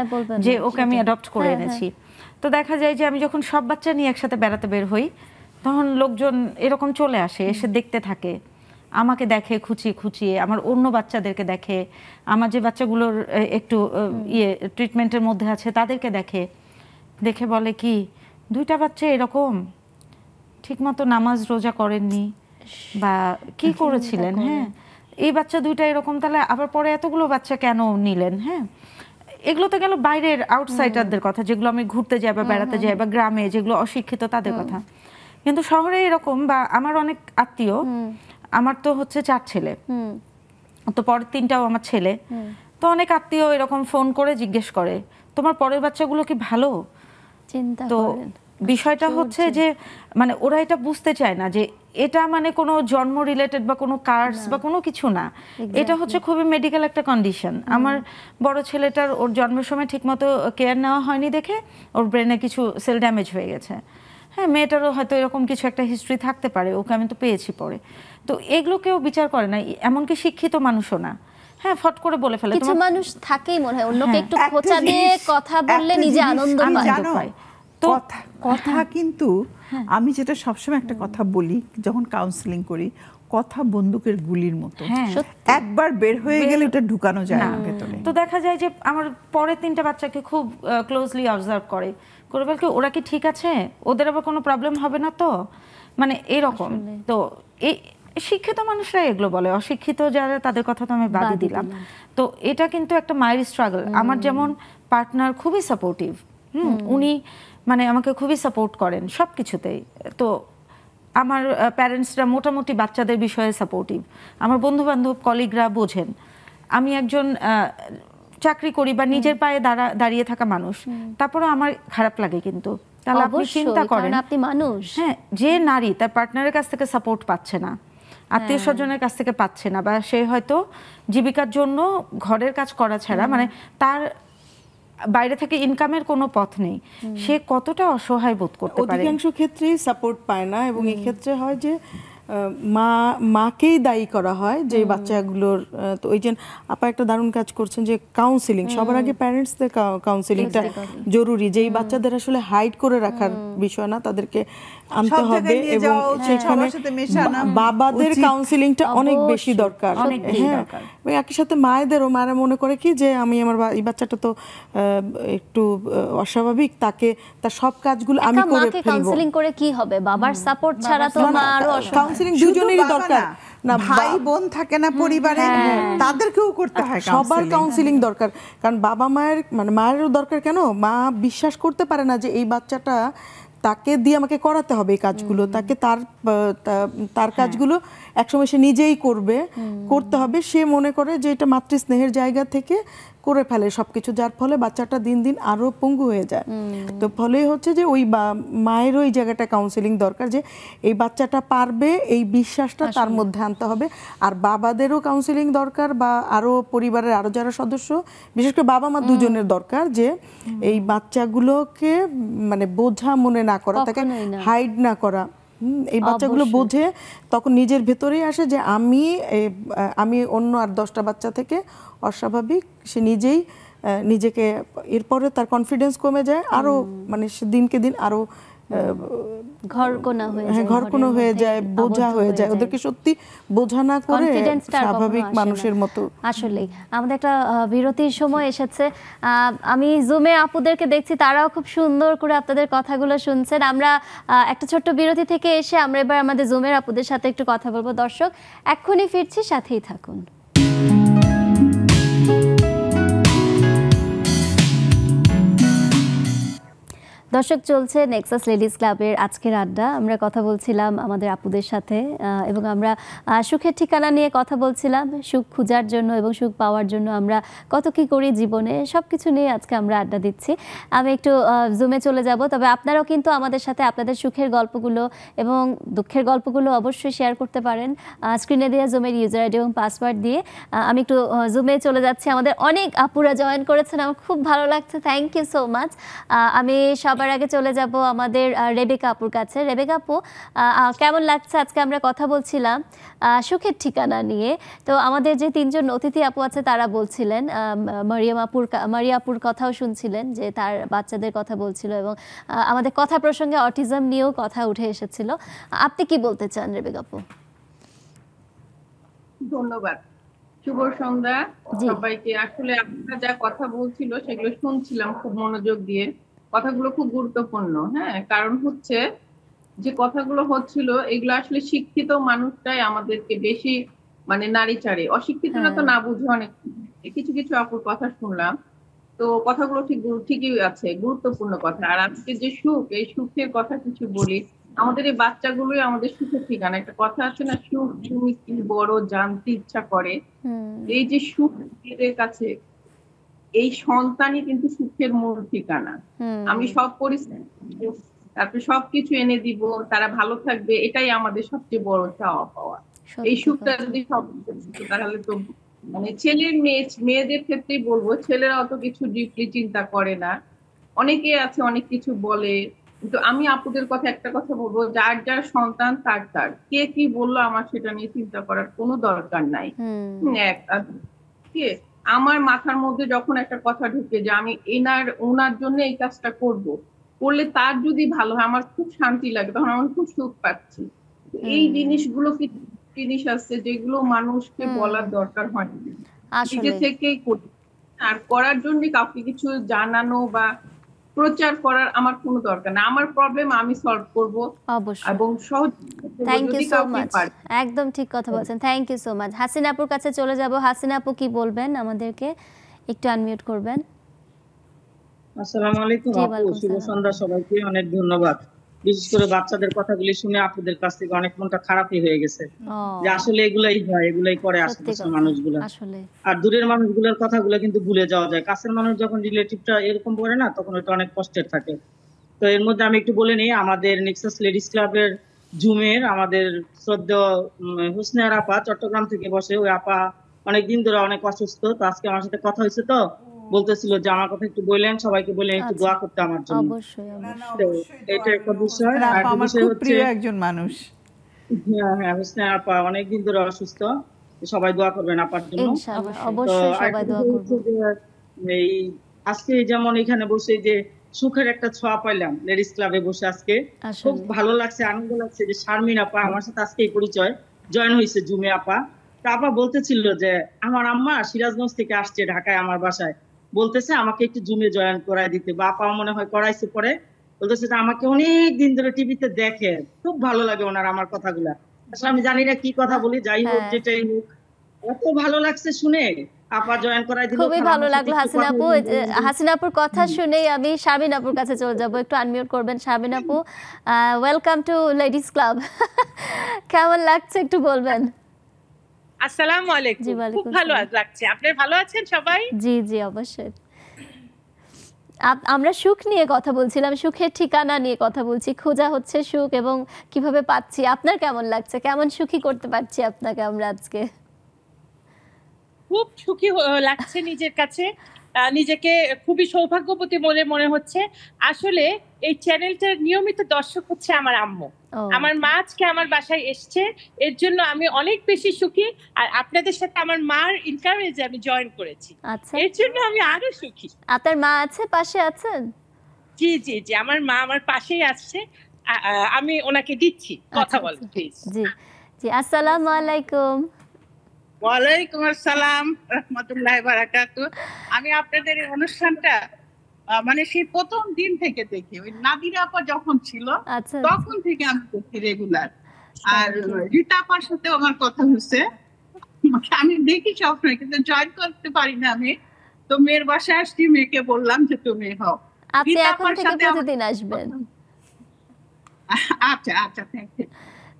যে ওকে আমি অ্যাডপ্ট করে এনেছি। তো দেখা যায় যে আমি যখন সব বাচ্চা নিয়ে একসাথে বেড়াতে বের হই, তখন লোকজন এরকম চলে আসে, এসে দেখতে থাকে, আমাকে দেখে খুঁচিয়ে খুঁচিয়ে, আমার অন্য বাচ্চাদেরকে দেখে, আমার যে বাচ্চাগুলোর একটু ট্রিটমেন্টের মধ্যে আছে তাদেরকে দেখে, দেখে বলে কি 2টা বাচ্চা এরকম, ঠিকমতো নামাজ রোজা করেননি বা কি করেছিলেন, হ্যাঁ এই বাচ্চা 2টা এরকম, তাহলে আবার পরে এতগুলো বাচ্চা কেন নিলেন? হ্যাঁ এগুলো তো গেল বাইরের আউটসাইডারদের কথা, যেগুলো আমি ঘুরতে যাই বা বেড়াতে যাই, বা গ্রামে যেগুলো অশিক্ষিত তাদের কথা। কিন্তু শহরে এরকম, বা আমার অনেক আত্মীয়, আমার তো হচ্ছে 4 ছেলে, তো পরের 3টাও আমার ছেলে, তো অনেক আত্মীয় এরকম ফোন করে জিজ্ঞেস করে তোমার পরের বাচ্চাগুলো কি ভালো? চিন্তা তো করেন বিষয়টা হচ্ছে যে মানে ওরা এটা বুঝতে চায় না যে এটা মানে কোনো জন্ম রিলেটেড বা কোনো কার্স বা কোনো কিছু না, এটা হচ্ছে খুবই মেডিকেল একটা কন্ডিশন। আমার বড় ছেলেটার ওর জন্মের সময় ঠিকমতো কেয়ার নেওয়া হয়নি দেখে ওর ব্রেনে কিছু সেল ড্যামেজ হয়ে গেছে। হ্যাঁ মেয়েটারও হয়তো এরকম কিছু একটা হিস্ট্রি থাকতে পারে, ওকে আমি তো পেয়েছি পরে। তো এগুলো কেউ বিচার করে না, এমনকি শিক্ষিত মানুষও না। হ্যাঁ ফট করে বলে ফেলে। কিছু মানুষ থাকেই মনে হয় অন্যকে একটু খোঁচা দিয়ে কথা বললে নিজে আনন্দ পায়। তো কথা কিন্তু আমি যেটা সবসময় একটা কথা বলি যখন কাউন্সেলিং করি, কথা বন্দুকের গুলির মতো, একবার বের হয়ে গেলে ওটা ঢুকানো যায় না ভেতরে। তো দেখা যায় যে আমার পরে 3টা বাচ্চাকে খুব ক্লোজলি অবজার্ভ করে বলকে ওরা কি ঠিক আছে, ওদের আবার কোনো প্রবলেম হবে না তো, মানে এরকম। তো এই শিক্ষিত মানুষরা এগুলো বলে, অশিক্ষিত যারা তাদের কথা তো আমি বাদই দিলাম। তো এটা কিন্তু একটা মায়ের স্ট্রাগল। আমার যেমন পার্টনার খুবই সাপোর্টিভ, উনি মানে আমাকে খুবই সাপোর্ট করেন সব কিছুতেই। তো আমার প্যারেন্টসরা মোটামুটি বাচ্চাদের বিষয়ে সাপোর্টিভ, আমার বন্ধু বান্ধব কলিগরা বোঝেন আমি একজন চাকরি করি বা নিজের পায়ে দাঁড়িয়ে থাকা মানুষ, তারপরে আমার খারাপ লাগে। কিন্তু তাহলে আপনি চিন্তা করেন, আপনি মানুষ, হ্যাঁ যে নারী তার পার্টনারের কাছ থেকে সাপোর্ট পাচ্ছে না, আত্মীয় স্বজনের কাছ থেকে পাচ্ছে না, বা সে হয়তো জীবিকার জন্য ঘরের কাজ করা ছাড়া মানে তার বাইরে থেকে ইনকামের কোনো পথ নেই, সে কতটা অসহায় বোধ করতে পারে। অধিকাংশ ক্ষেত্রেই সাপোর্ট পায় না, এবং এই ক্ষেত্রে হয় যে মাকেই দায়ী করা হয় যে বাচ্চাগুলোর। তো ওই যে আপা একটা দারুণ কাজ করছেন যে কাউন্সিলিং, সবার আগে প্যারেন্টসদের কাউন্সিলিংটা জরুরি, যে এই বাচ্চাদের আসলে হাইড করে রাখার বিষয় না, তাদেরকে আনতে হবে, এবং সেখানে বাবাদের কাউন্সিলিংটা অনেক বেশি দরকার। হ্যাঁ, একই সাথে মায়েদেরও, মায়েরা মনে করে কি যে আমি আমার এই বাচ্চাটা তো একটু অস্বাভাবিক, তাকে তার সব কাজগুলো আমি করে ফেলবো। কাউন্সিলিং করে কি হবে, বাবার সাপোর্ট ছাড়া তো মা আরো অসহায়। কাউন্সিলিং দুজনেরই দরকার না, ভাই বোন থাকে না পরিবারে, তাদেরকেও করতে হয়, সবার কাউন্সিলিং দরকার। কারণ বাবা মায়ের মানে মায়েরও দরকার, কেন মা বিশ্বাস করতে পারে না যে এই বাচ্চাটা তাকে দিয়ে আমাকে করাতে হবে এই কাজগুলো, তাকে তার কাজগুলো একসময় সে নিজেই করতে হবে, সে মনে করে যে এটা মাতৃস্নেহের জায়গা থেকে করে ফেলে সবকিছু, যার ফলে বাচ্চাটা দিন দিন আরো পঙ্গু হয়ে যায়। তো ফলে হচ্ছে যে ওই মায়ের ওই জায়গাটা কাউন্সিলিং দরকার, যে এই বাচ্চাটা পারবে, এই বিশ্বাসটা তার মধ্যে আনতে হবে। আর বাবাদেরও কাউন্সিলিং দরকার, বা আরো পরিবারের আরো যারা সদস্য, বিশেষ করে বাবা মা দুজনের দরকার, যে এই বাচ্চাগুলোকে মানে বোঝা মনে না করা, তাকে হাইড না করা। এই বাচ্চাগুলো বোঝে, তখন নিজের ভেতরেই আসে যে আমি অন্য আর 10টা বাচ্চা থেকে অস্বাভাবিক, সে নিজেই নিজেকে, এরপরে তার কনফিডেন্স কমে যায়, আরো মানে সে দিনকে দিন আরো ঘরকোনা হয়ে যায়, ঘরকোনা ঘরের হয়ে মধ্যে যায়, বোঝা আবদ্ধ হয়ে যায়, ওদেরকে সত্যি বোঝা না করে Confidence-টা আর কখনো স্বাভাবিক আসে না। মানুষের মতো। আসলেই আমাদের একটা বিরতির সময় এসেছে। আমি জুমে আপুদেরকে দেখছি, তারাও খুব সুন্দর করে আপনাদের কথাগুলো শুনছেন। আমরা একটা ছোট্ট বিরতি থেকে এসে আমরা এবার আমাদের জুমের আপুদের সাথে একটু কথা বলবো। দর্শক, এক্ষুনি ফিরছি, সাথেই থাকুন। দর্শক, চলছে নেক্সাস লেডিস ক্লাবের আজকের আড্ডা। আমরা কথা বলছিলাম আমাদের আপুদের সাথে এবং আমরা সুখের ঠিকানা নিয়ে কথা বলছিলাম। সুখ খোঁজার জন্য এবং সুখ পাওয়ার জন্য আমরা কত কী করি জীবনে, সব কিছু নিয়ে আজকে আমরা আড্ডা দিচ্ছি। আমি একটু জুমে চলে যাব, তবে আপনারাও কিন্তু আমাদের সাথে আপনাদের সুখের গল্পগুলো এবং দুঃখের গল্পগুলো অবশ্যই শেয়ার করতে পারেন স্ক্রিনে দেওয়া জুমের ইউজার আইডি এবং পাসওয়ার্ড দিয়ে। আমি একটু জুমে চলে যাচ্ছি। আমাদের অনেক আপুরা জয়েন করেছেন, আমার খুব ভালো লাগছে, থ্যাংক ইউ সো মাচ। আমি সবার আগে চলে যাব আমাদের রেবেকা আপুর কাছে। রেবেকা আপু, কেমন লাগছে? আজকে আমরা কথা বলছিলাম সুখের ঠিকানা নিয়ে। তো আমাদের যে তিনজন অতিথি আপু আছে তারা বলছিলেন, মারিয়া আপুর কথাও শুনছিলেন যে তার বাচ্চাদের কথা বলছিল এবং আমাদের কথা প্রসঙ্গে অটিজম নিয়েও কথা উঠে এসেছিল। আপনি কি বলতে চান রেবেকা আপু? ধন্যবাদ, শুভ সন্ধ্যা সবাইকে। আসলে আপনারা যা কথা বলছিল সেগুলো শুনছিলাম খুব মনোযোগ দিয়ে। কথাগুলো খুব গুরুত্বপূর্ণ। হ্যাঁ, কারণ হচ্ছে যে কথাগুলো হচ্ছিল এগুলো আসলে শিক্ষিত মানুষটাই আমাদেরকে বেশি মানে নারী চাড়ে, অশিক্ষিতরা তো না বুঝে অনেক। কিছু কিছু আপুর কথা শুনলাম, তো কথাগুলো ঠিকই আছে, গুরুত্বপূর্ণ কথা। আর আজকে যে সুখ, এই সুখের কথা কিছু বলি। আমাদের এই বাচ্চাগুলোই আমাদের সুখের ঠিকানা। একটা কথা আছে না, সুখ তুমি কি বড় জানতে ইচ্ছা করে। এই যে সুখ এদের কাছে, এই সন্তানই কিন্তু সুখের মূল ঠিকানা। আমি সব পরিস্থিতি, তারপরে সবকিছু এনে দিব, তারা ভালো থাকবে, এটাই আমাদের সবচেয়ে বড় চাওয়া পাওয়া। এই সুখটা যদি সব, তাহলে তো মানে মেয়েদের ক্ষেত্রেই বলবো, ছেলেরা অত কিছু ডিপলি চিন্তা করে না। অনেকে আছে অনেক কিছু বলে, কিন্তু আমি আপুদের কথা একটা কথা বলবো, যার যার সন্তান তার তার, কে কি বললো আমার সেটা নিয়ে চিন্তা করার কোনো দরকার নাই। আমার মাথার মধ্যে যখন একটা কথা ঢুকে যে আমি ওনার জন্য এই কাজটা করলে তার যদি ভালো হয়, আমার খুব শান্তি লাগে, তখন আমার খুব সুখ পাচ্ছি। এই জিনিসগুলো কি জিনিস আছে যেগুলো মানুষকে বলার দরকার হয় না, নিজে থেকেই করি। আর করার জন্য কাউকে কিছু জানানো বা প্রচার করার আমার কোনো দরকার না। আমার প্রবলেম আমি সলভ করব এবং সহজ। থ্যাংক ইউ সো মাচ, একদম ঠিক কথা বলছেন, thank you so much. Hasina আপুর কাছে চলে যাব। হাসিনা আপু কি বলবেন আমাদেরকে? একটু আনমিউট করবেন। আসসালামু আলাইকুম আপু, শুভ সন্ধ্যা সবাইকে। অনেক ধন্যবাদ। বিশেষ করে বাচ্চাদের কথাগুলি শুনে আপুদের কাছ থেকে অনেক মনটা খারাপই হয়ে গেছে যে আসলে এগুলাই হয়, এগুলাই করে আশেপাশের মানুষগুলো। আর দূরের মানুষগুলোর কথাগুলো কিন্তু ভুলে যাওয়া যায়। কাছের মানুষ যখন রিলেটিভটা এরকম করে না, তখন ওটা অনেক কষ্টের থাকে। তো এর মধ্যে আমি একটু বলে নিই, আমাদের নেক্সাস লেডিস ক্লাবের জুমের আমাদের শ্রদ্ধেয় হুসনে আপা চট্টগ্রাম থেকে বসে। ওই আপা অনেকদিন ধরে অনেক অসুস্থ, তো আজকে আমার সাথে কথা হয়েছে, তো বলতেছিল যে আমার কথা একটু বললেন, সবাইকে বললেন একটু দোয়া করতে আমার জন্য। এটা একটা বিষয়। আর বিষয় হচ্ছে একজন মানুষ, হ্যাঁ হুসনে আপা অনেকদিন ধরে অসুস্থ, সবাই দোয়া করবেন আপার জন্য। এই আজকে যেমন এখানে বসে যে সুখের একটা ছোঁয়া পাইলাম লেডিস ক্লাবে বসে, আজকে খুব ভালো লাগছে, আনন্দ লাগছে যে শারমিন আপা আমার সাথে আজকে এই পরিচয়, জয়েন হয়েছে জুমে আপা। তা আপা বলতেছিল যে আমার আম্মা সিরাজগঞ্জ থেকে আসছে ঢাকায় আমার বাসায়, বলতেছে আমাকে একটু জুমে জয়েন করাই দিতে, বা আপা মনে হয় করাইছে। পরে বলতেছে যে আমাকে অনেক দিন ধরে টিভিতে দেখে, খুব ভালো লাগে ওনার আমার কথাগুলা। আসলে আমি জানি না কি কথা বলি, যাই হোক যেটাই হোক, এত ভালো লাগছে শুনে। আপা জয়েন করাই দিল, খুবই ভালো লাগলো হাসিনা আপু। হাসিনা আপুর কথা শুনেই আমি শারমিন আপুর কাছে চলে যাব। একটু আনমিউট করবেন শারমিন আপু। Welcome to ladies club. কেমন লাগছে একটু বলবেন? আসসালামু আলাইকুম, খুব ভালো লাগছে। আপনি ভালো আছেন সবাই? জি জি অবশ্যই। আমরা সুখ নিয়ে কথা বলছিলাম, সুখের ঠিকানা নিয়ে কথা বলছি, খোঁজা হচ্ছে সুখ এবং কিভাবে পাচ্ছি। আপনার কেমন লাগছে? কেমন সুখী করতে পারছি আপনাকে আমরা আজকে? খুব সুখী লাগছে নিজের কাছে, নিজেকে খুবই সৌভাগ্যবতী বলে মনে হচ্ছে। আসলে এই চ্যানেলটার নিয়মিত দর্শক হচ্ছে আমার আম্মু। আমার মা আজকে আমার বাসায় এসছে, এর জন্য আমি অনেক বেশি সুখী। আর আপনাদের সাথে আমার মার এনকারেজে আমি জয়েন করেছি, এর জন্য আমি আরো সুখী। আপনার মা আছে, পাশে আছেন? জি জি জি, আমার মা আমার পাশেই আসছে, আমি ওনাকে দিচ্ছি, কথা বলেন প্লিজ। জি জি, আসসালামু আলাইকুম। ওয়ালাইকুম আসসালাম রাহমাতুল্লাহি ওয়া বারাকাতুহু। আমি আপনাদের এই অনুষ্ঠানটা মানে সেই প্রথম দিন থেকে দেখি, ওই নাদিরা আপা যখন ছিল আচ্ছা তখন থেকে আমি দেখি রেগুলার। আর রীতা আপার সাথে আমার কথা হচ্ছে, আমি দেখি সবসময় কিন্তু জয়েন করতে পারি না আমি। তো মেয়ের বাসায় আসছি, মেয়েকে বললাম যে তুমি হও। আপনি রীতা এখন আপার থেকে সাথে প্রতিদিন আসবেন। আচ্ছা আচ্ছা, thank you.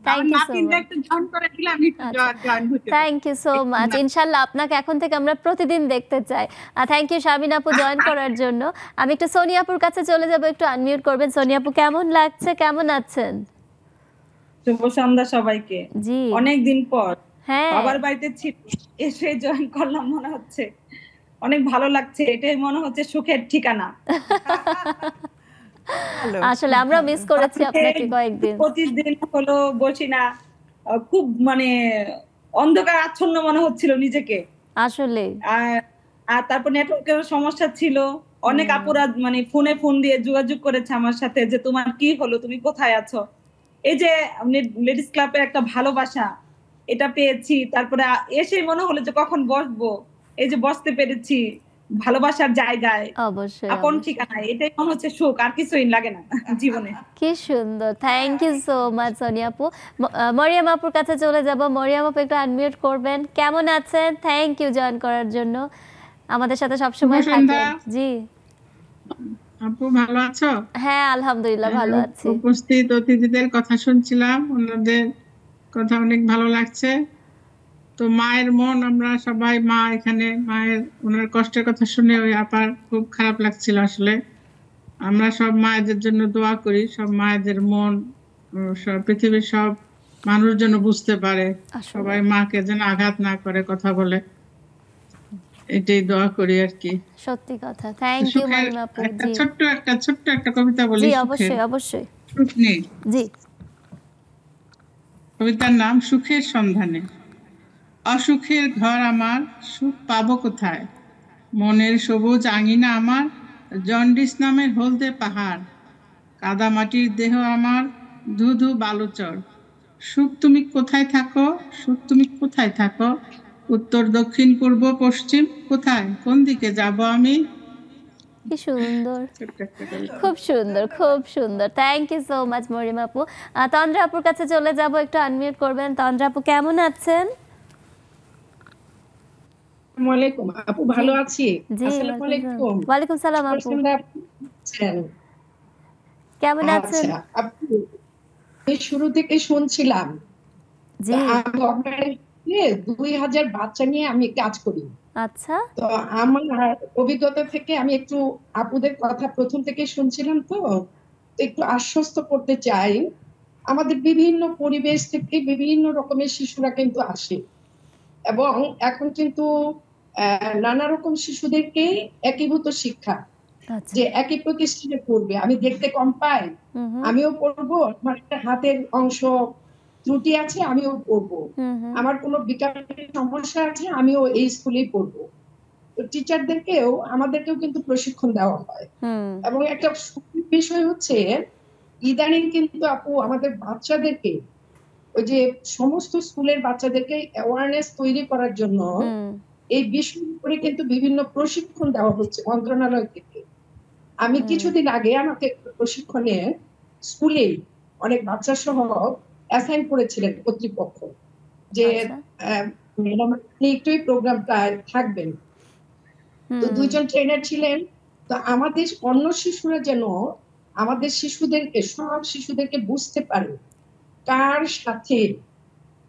Thank you so much. একটু জয়েন করে দিলে আমি জয়েন হতে। Thank you so much. ইনশাআল্লাহ আপনাকে এখন থেকে আমরা প্রতিদিন দেখতে চাই। থ্যাংক ইউ শারমিন আপু জয়েন করার জন্য। আমি একটু সোনিয়া আপুর কাছে চলে যাব, একটু আনমিউট করবেন। সোনিয়া আপু কেমন লাগছে, কেমন আছেন? শুভ সন্ধ্যা সবাইকে। জি অনেক দিন পর হ্যাঁ বাবার বাড়িতে এসে জয়েন করলাম, মনে হচ্ছে অনেক ভালো লাগছে। এটাই মনে হচ্ছে সুখের ঠিকানা। আসলে আমরা মিস করেছি আপনাকে কয়েকদিন। প্রতিদিন হলো বসি না, খুব মানে অন্ধকার আচ্ছন্ন মনে হচ্ছিল নিজেকে আসলে আর তারপর নেটওয়ার্কের সমস্যা ছিল। অনেক আপুরা মানে ফোন দিয়ে যোগাযোগ করেছে আমার সাথে যে তোমার কি হলো, তুমি কোথায় আছো। এই যে লেডিস ক্লাবের একটা ভালোবাসা এটা পেয়েছি, তারপরে এসে মনে হলো যে কখন বসবো, এই যে বসতে পেরেছি ভালোবাসার জায়গায়, অবশ্যই আপন ঠিকানায়, এটাই মনে হচ্ছে সুখ, আর কিছুই লাগে না জীবনে। কি সুন্দর, thank you so much Sonia আপু। মরিয়ম আপুর কাছে চলে যাব। মরিয়ম আপু একটু আনমিউট করবেন। কেমন আছেন? থ্যাংক ইউ জয়েন করার জন্য, আমাদের সাথে সবসময় থাকেন। জি আপু ভালো আছো? হ্যাঁ আলহামদুলিল্লাহ ভালো আছি। উপস্থিত অতিথিদের কথা শুনছিলাম, ওনাদের কথা অনেক ভালো লাগছে। তো মায়ের মন, আমরা সবাই মা, এখানে মায়ের ওনার কষ্টের কথা শুনে ওই আপার খুব খারাপ লাগছিল। আসলে আমরা সব মায়েদের জন্য দোয়া করি, সব মায়েদের মন সব পৃথিবীর সব মানুষ যেন বুঝতে পারে, সবাই মাকে যেন আঘাত না করে কথা বলে, এটাই দোয়া করি আর কি। সত্যি কথা, থ্যাংক ইউ মরিয়ম আপু। জি ছোট্ট একটা কবিতা বলি। জি অবশ্যই অবশ্যই। জি, কবিতার নাম সুখের সন্ধানে। অসুখের ঘর আমার, সুখ পাবো কোথায়? মনের সবুজ আঙিনা আমার, জন্ডিস নামের হলদে পাহাড়। কাদামাটির দেহ আমার, ধুধু বালুচর। সুখ তুমি কোথায় থাকো, সুখ তুমি কোথায় থাকো? উত্তর দক্ষিণ পূর্ব পশ্চিম, কোথায় কোন দিকে যাব আমি? কি সুন্দর, খুব সুন্দর, খুব সুন্দর। Thank you so much Maryam আপু। তন্দ্রা আপুর কাছে চলে যাব, একটু আনমিউট করবেন। তন্দ্রা আপু কেমন আছেন? আসসালামু আলাইকুম আপু, ভালো আছি। আসসালামু আলাইকুম। ওয়ালাইকুম সালাম আপু, কেমন আছেন? আপু আমি শুরু থেকে শুনছিলাম। জি, আমি 2000 বাচ্চা নিয়ে আমি কাজ করি। আচ্ছা, তো আমার অভিজ্ঞতা থেকে আমি একটু আপুদের কথা প্রথম থেকে শুনছিলাম, তো একটু আশ্বস্ত করতে চাই। আমাদের বিভিন্ন পরিবেশ থেকে বিভিন্ন রকমের শিশুরা কিন্তু আসে, এবং এখন কিন্তু নানা রকম শিশুদেরকে একীভূত শিক্ষা, যে একই প্রতিষ্ঠানে পড়বে, আমি দেখতে কম পাই, আমিও পড়বো, আমার একটা হাতের অংশ ত্রুটি আছে আমিও পড়বো, আমার কোনো বিকাশের সমস্যা আছে আমিও এই স্কুলেই পড়বো। তো টিচারদেরকেও আমাদেরকেও কিন্তু প্রশিক্ষণ দেওয়া হয়। এবং একটা বিষয় হচ্ছে ইদানিং কিন্তু আপু আমাদের বাচ্চাদেরকে, ওই যে সমস্ত স্কুলের বাচ্চাদেরকে অ্যাওয়ারনেস তৈরি করার জন্য এই বিষয় উপরে কিন্তু বিভিন্ন প্রশিক্ষণ দেওয়া হচ্ছে মন্ত্রণালয় থেকে। আমি কিছুদিন আগে আমাকে প্রশিক্ষণে স্কুলে অনেক বাচ্চা সহ অ্যাসাইন করেছিলেন কর্তৃপক্ষ, যে ম্যাডাম আপনি একটুই প্রোগ্রামটা থাকবেন। তো দুইজন ট্রেনার ছিলেন। তো আমাদের অন্য শিশুরা যেন আমাদের শিশুদেরকে, সব শিশুদেরকে বুঝতে পারে কার সাথে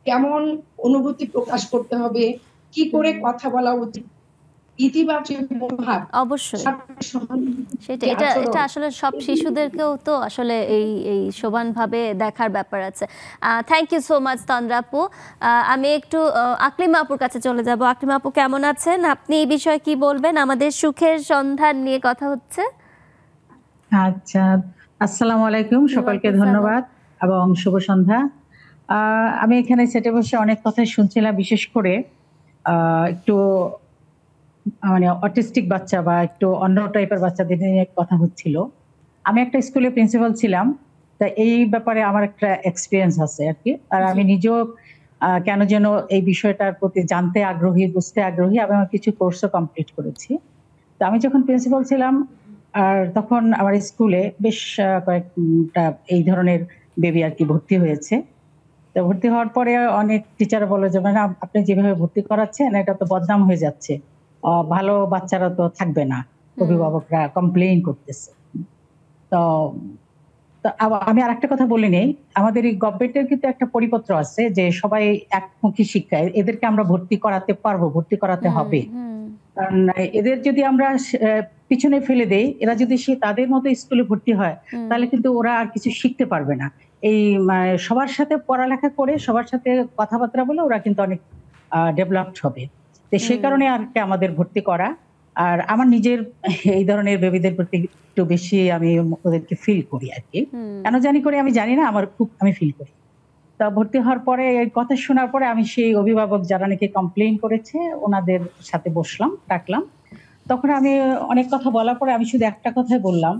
কেমন অনুভূতি প্রকাশ করতে হবে, কি করে কথা বলা উচিত, ইতিবাচক মনোভাব। অবশ্যই সেটা, এটা আসলে সব শিশুদেরকেও তো আসলে এই সমানভাবে দেখার ব্যাপার আছে। থ্যাংক ইউ সো মাচ তন্দ্রা আপু। আমি একটু আকলিমা আপুর কাছে চলে যাব। আকলিমা আপু কেমন আছেন? আপনি এই বিষয়ে কি বলবেন? আমাদের সুখের সন্ধান নিয়ে কথা হচ্ছে। আচ্ছা, আসসালামু আলাইকুম, সকলকে ধন্যবাদ এবং শুভ সন্ধ্যা। আমি এখানে সেটে বসে অনেক কথাই শুনছিলাম, বিশেষ করে একটু মানে অটিস্টিক বাচ্চা বা একটু অন্য টাইপের বাচ্চাদের নিয়ে কথা হচ্ছিল। আমি একটা স্কুলে প্রিন্সিপাল ছিলাম, তা এই ব্যাপারে আমার একটা এক্সপিরিয়েন্স আছে আর কি। আর আমি নিজেও কেন যেন এই বিষয়টার প্রতি জানতে আগ্রহী, বুঝতে আগ্রহী, এবং আমি কিছু কোর্সও কমপ্লিট করেছি। তো আমি যখন প্রিন্সিপাল ছিলাম আর তখন আমার স্কুলে বেশ কয়েকটা এই ধরনের বেবি আর কি ভর্তি হয়েছে। তো ভর্তি হওয়ার পরে অনেক টিচার বলে যে মানে আপনি যেভাবে ভর্তি করাচ্ছেন এটা তো বদনাম হয়ে যাচ্ছে, ভালো বাচ্চারা তো থাকবে না, অভিভাবকরা কমপ্লেইন করতেছে। তো আমি আরেকটা কথা বলে নেই, আমাদের এই গভর্নমেন্টের কিন্তু একটা পরিপত্র আছে যে সবাই একমুখী শিক্ষায় এদেরকে আমরা ভর্তি করাতে পারবো, ভর্তি করাতে হবে। কারণ এদের যদি আমরা পিছনে ফেলে দেই, এরা যদি তাদের মতো স্কুলে ভর্তি হয় তাহলে কিন্তু ওরা আর কিছু শিখতে পারবে না। এই সবার সাথে পড়ালেখা করে সবার সাথে কথাবার্তা বলে ওরা কিন্তু অনেক ডেভেলপড হবে। তো সেই কারণে আর কি আমাদের ভর্তি করা। আর আমার নিজের এই ধরনের বেবিদের প্রতি একটু বেশি আমি ওদেরকে ফিল করি আর কি, কেন জানি করে আমি জানি না, আমার খুব আমি ফিল করি। তা ভর্তি হওয়ার পরে এই কথা শোনার পরে আমি সেই অভিভাবক যারা নাকি কমপ্লেইন করেছে ওনাদের সাথে বসলাম, ডাকলাম। তখন আমি অনেক কথা বলার পরে আমি শুধু একটা কথাই বললাম,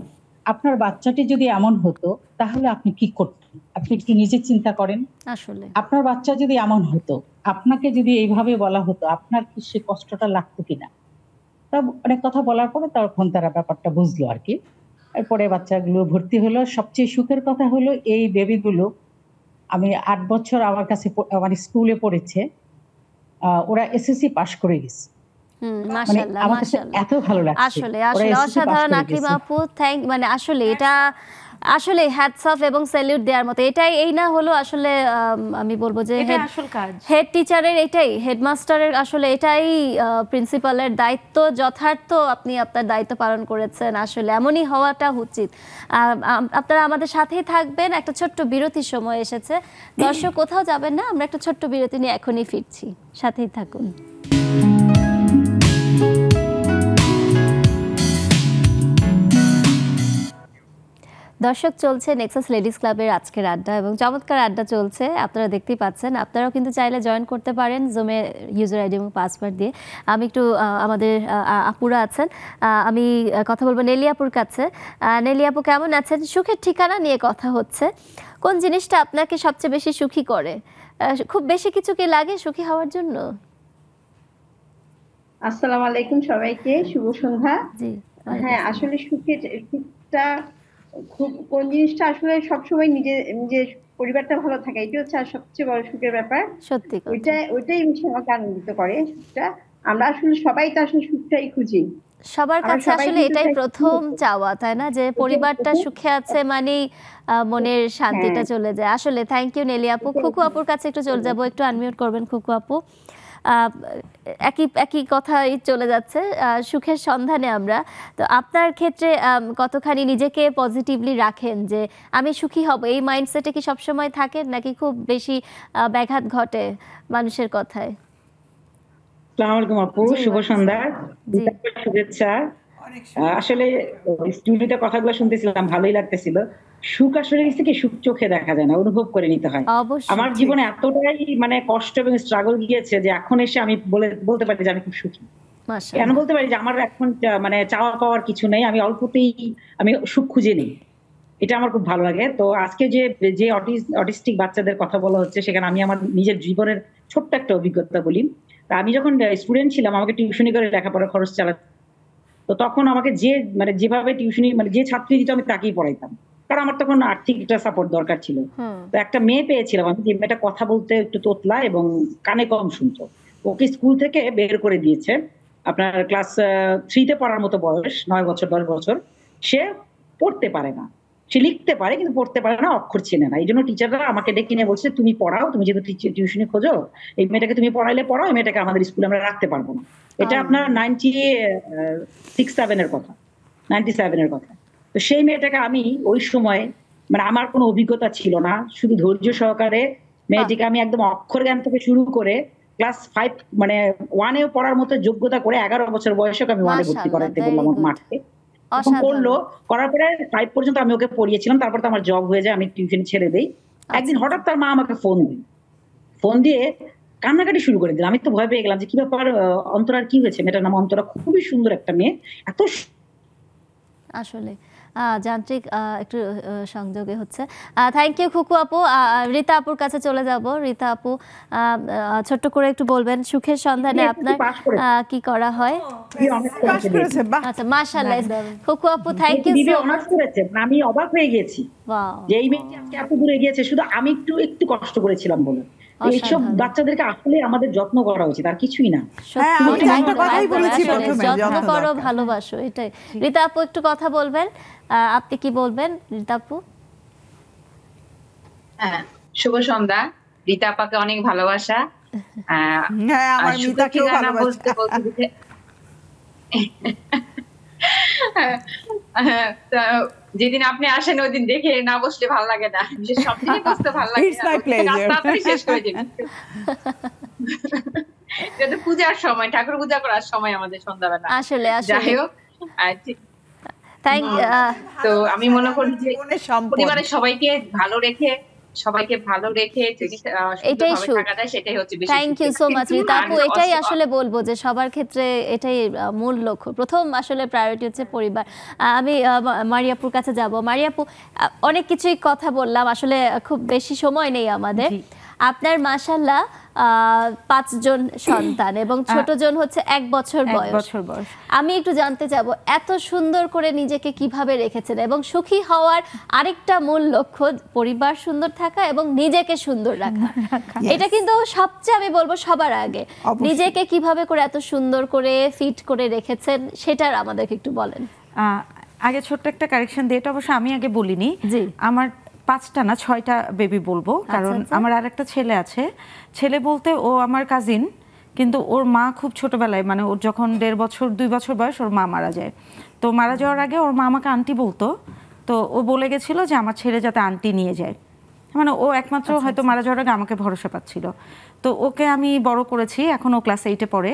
আপনার বাচ্চাটি যদি এমন হতো তাহলে আপনি কি করতেন, আপনি কি নিজে চিন্তা করেন? আসলে আপনার বাচ্চা যদি এমন হতো, আপনাকে যদি এইভাবে বলা হতো, আপনার কি সে কষ্টটা লাগতো কিনা? তা অনেক কথা বলার পরে তখন তারা ব্যাপারটা বুঝলো আর কি। এরপরে বাচ্চাগুলো ভর্তি হলো। সবচেয়ে সুখের কথা হলো এই বেবিগুলো আমি 8 বছর আমার কাছে আমার স্কুলে পড়েছে, ওরা এসএসসি পাস করে গেছে। মাশাআল্লাহ মাশাআল্লাহ, এত ভালো লাগছে, আসলে আসলে অসাধারণ আকলিমা আপু। মানে আসলে এটা আসলে হ্যাটস অফ এবং স্যালিউট দেওয়ার মতো। এটাই এই না হলো আসলে আমি বলবো যে হেড টিচারের এটাই, হেডমাস্টারের আসলে এটাই প্রিন্সিপালের দায়িত্ব, যথার্থ আপনি আপনার দায়িত্ব পালন করেছেন। আসলে এমনই হওয়াটা উচিত। আপনারা আমাদের সাথেই থাকবেন, একটা ছোট্ট বিরতির সময় এসেছে। দর্শক কোথাও যাবেন না, আমরা একটা ছোট্ট বিরতি নিয়ে এখনই ফিরছি, সাথেই থাকুন। দর্শক, চলছে নেক্সাস লেডিস ক্লাবের আজকের আড্ডা এবং চমৎকার আড্ডা চলছে, আপনারা দেখতেই পাচ্ছেন। আপনারাও কিন্তু চাইলে জয়েন করতে পারেন জুমে ইউজার আইডি এবং পাসওয়ার্ড দিয়ে। আমি একটু আমাদের আপুরা আছেন, আমি কথা বলবো নেলি আপুর কাছে। নেলি আপু কেমন আছেন? সুখের ঠিকানা নিয়ে কথা হচ্ছে। কোন জিনিসটা আপনাকে সবচেয়ে বেশি সুখী করে? খুব বেশি কিছু কি লাগে সুখী হওয়ার জন্য? আসসালামু আলাইকুম সবাইকে, শুভ সন্ধ্যা। জি, হ্যাঁ আসলে সুখটা খুব কোন জিনিসটা আসলে সবসময় নিজের পরিবারটা ভালো থাকে, এটা হচ্ছে আর সবচেয়ে বড় সুখের ব্যাপার। সত্যি ওইটাই আমাকে আনন্দিত করে। সুখটা আমরা আসলে সবাই তো আসলে সুখটাই খুঁজি, সবার কাছে আসলে এটাই প্রথম চাওয়া, তাই না? যে পরিবারটা সুখে আছে মানেই মনের শান্তিটা চলে যায়। আসলে থ্যাংক ইউ নেলি আপু। খুকু আপুর কাছে একটু চলে যাবো, একটু আনমিউট করবেন খুকু আপু। একই কথাই চলে যাচ্ছে, সুখের সন্ধানে আমরা। তো আপনার ক্ষেত্রে কতখানি নিজেকে পজিটিভলি রাখেন যে আমি সুখী হব, এই মাইন্ডসেটে কি সবসময় থাকেন নাকি খুব বেশি ব্যাঘাত ঘটে মানুষের কথায়? আসসালামু আলাইকুম আপু, শুভ সন্ধ্যা, শুভেচ্ছা। আসলে স্টুডিওতে কথাগুলো শুনতেছিলাম, ভালোই লাগতেছিল। সুখ আসলে কি সুখ চোখে দেখা যায় না, অনুভব করে নিতে হয়। আমার জীবনে এতটাই মানে কষ্ট এবং স্ট্রাগল গিয়েছে যে এখন এসে আমি বলতে পারি যে আমি খুব সুখী। কেন বলতে পারি যে আমার এখন মানে চাওয়া পাওয়ার কিছু নেই, আমি অল্পতেই আমি সুখ খুঁজে নিই, এটা আমার খুব ভালো লাগে। তো আজকে যে অটিস্টিক বাচ্চাদের কথা বলা হচ্ছে, সেখানে আমি আমার নিজের জীবনের ছোট্ট একটা অভিজ্ঞতা বলি। আমি যখন স্টুডেন্ট ছিলাম, আমাকে টিউশনি করে লেখাপড়ার খরচ চালাতে, তো তখন আমাকে যেভাবে টিউশনি মানে যে ছাত্রী দিত আমি তাকেই পড়াইতাম, কারণ আমার তখন আর্থিক একটা সাপোর্ট দরকার ছিল। তো একটা মেয়ে পেয়েছিলাম আমি, যে মেয়েটা কথা বলতে একটু তোতলা এবং কানে কম শুনতো। ওকে স্কুল থেকে বের করে দিয়েছে, আপনার ক্লাস 3-তে পড়ার মতো বয়স, 9 বছর 10 বছর। সে পড়তে পারে না, সে লিখতে পারে কিন্তু পড়তে পারে না, অক্ষর চেনে না। এই জন্য টিচাররা আমাকে ডেকে নিয়ে বলছে তুমি পড়াও, তুমি যেহেতু টিউশনি খোঁজো, এই মেয়েটাকে তুমি পড়াইলে পড়াও, এই মেয়েটাকে আমাদের স্কুলে আমরা রাখতে পারবো না। এটা আপনার 96-7 এর কথা, 97 এর কথা। তো সেই মেয়েটাকে আমি ওই সময় মানে আমার কোনো অভিজ্ঞতা ছিল না, শুধু ধৈর্য সহকারে মেয়েটিকে আমি একদম অক্ষর জ্ঞান থেকে শুরু করে ক্লাস 5 মানে 1-এও পড়ার মতো যোগ্যতা করে 11 বছর বয়সে আমি 1-এ ভর্তি করাতে বললাম মাঠে। করলো, করার পরে 5 পর্যন্ত আমি ওকে পড়িয়েছিলাম। তারপর তো আমার জব হয়ে যায়, আমি টিউশন ছেড়ে দেই। একদিন হঠাৎ তার মা আমাকে ফোন দিয়ে কান্নাকাটি শুরু করে দিল। আমি তো ভয় পেয়ে গেলাম যে কি ব্যাপার, অন্তরার কি হয়েছে? মেয়েটার নাম অন্তরা, খুবই সুন্দর একটা মেয়ে। এত আসলে যান্ত্রিক একটু সংযোগে হচ্ছে। থ্যাংক ইউ খুকু আপু। রীতা আপুর কাছে চলে যাব। রীতা আপু ছোট্ট করে একটু বলবেন সুখের সন্ধানে আপনার কি করা হয়? আচ্ছা মাশাআল্লাহ খুকু আপু থ্যাংক ইউ সো মাচ। আমি অবাক হয়ে গেছি যে এই মেয়েটি আজকে এত দূরে গিয়েছে, শুধু আমি একটু কষ্ট করেছিলাম বলে। এইসব বাচ্চাদেরকে আসলে আমাদের যত্ন করা উচিত, আর কিছুই না। যত্ন করো, ভালোবাসো, এটাই। রীতা আপু একটু কথা বলবেন, আপনি কি বলবেন রীতা আপু? হ্যাঁ, শুভ সন্ধ্যা। রীতা আপাকে অনেক ভালোবাসা। আমার মিতাকেও ভালোবাসা। যেদিন আপনি আসেন ওই দিন দেখে না বসলে ভালো লাগে না, সব দিনই বসতে ভালো লাগে শেষ করে দিন। এটা পূজার সময়, ঠাকুর পূজা করার সময় আমাদের সন্ধ্যাবেলা। আসলে যাই হোক, তো আমি মনে করি যে পরিবারের সবাইকে ভালো রেখে যদি থাকা যায় সেটাই হচ্ছে বেশি। Thank you so much Rita আপু। এটাই আসলে বলবো যে সবার ক্ষেত্রে এটাই মূল লক্ষ্য, প্রথম আসলে প্রায়োরিটি হচ্ছে পরিবার। আমি মারিয়াপুর কাছে যাব। মারিয়াপু, অনেক কিছুই কথা বললাম, আসলে খুব বেশি সময় নেই আমাদের। আপনার মাশাআল্লাহ 5 জন সন্তান এবং ছোট জন হচ্ছে 1 বছর বয়স। আমি একটু জানতে চাবো এত সুন্দর করে নিজেকে কিভাবে রেখেছেন, এবং সুখী হওয়ার আরেকটা মূল লক্ষ্য পরিবার সুন্দর থাকা এবং নিজেকে সুন্দর রাখা। এটা কিন্তু সবচেয়ে আমি বলবো সবার আগে নিজেকে কিভাবে করে এত সুন্দর করে ফিট করে রেখেছেন সেটার আমাদেরকে একটু বলেন। আগে ছোট্ট একটা কারেকশন দিয়ে, এটা অবশ্য আমি আগে বলিনি, আমার 5টা না 6টা বেবি বলবো, কারণ আমার আরেকটা ছেলে আছে। ছেলে বলতে ও আমার কাজিন, কিন্তু ওর মা খুব ছোটবেলায়, মানে ওর যখন 1.5 বছর 2 বছর বয়স ওর মা মারা যায়। তো মারা যাওয়ার আগে ওর মা আমাকে আন্টি বলতো, তো ও বলে গেছিল যে আমার ছেলে যাতে আন্টি নিয়ে যায়, মানে ও একমাত্র হয়তো মারা যাওয়ার আগে আমাকে ভরসা পাচ্ছিল। তো ওকে আমি বড় করেছি, এখন ও ক্লাস 8-এ পড়ে।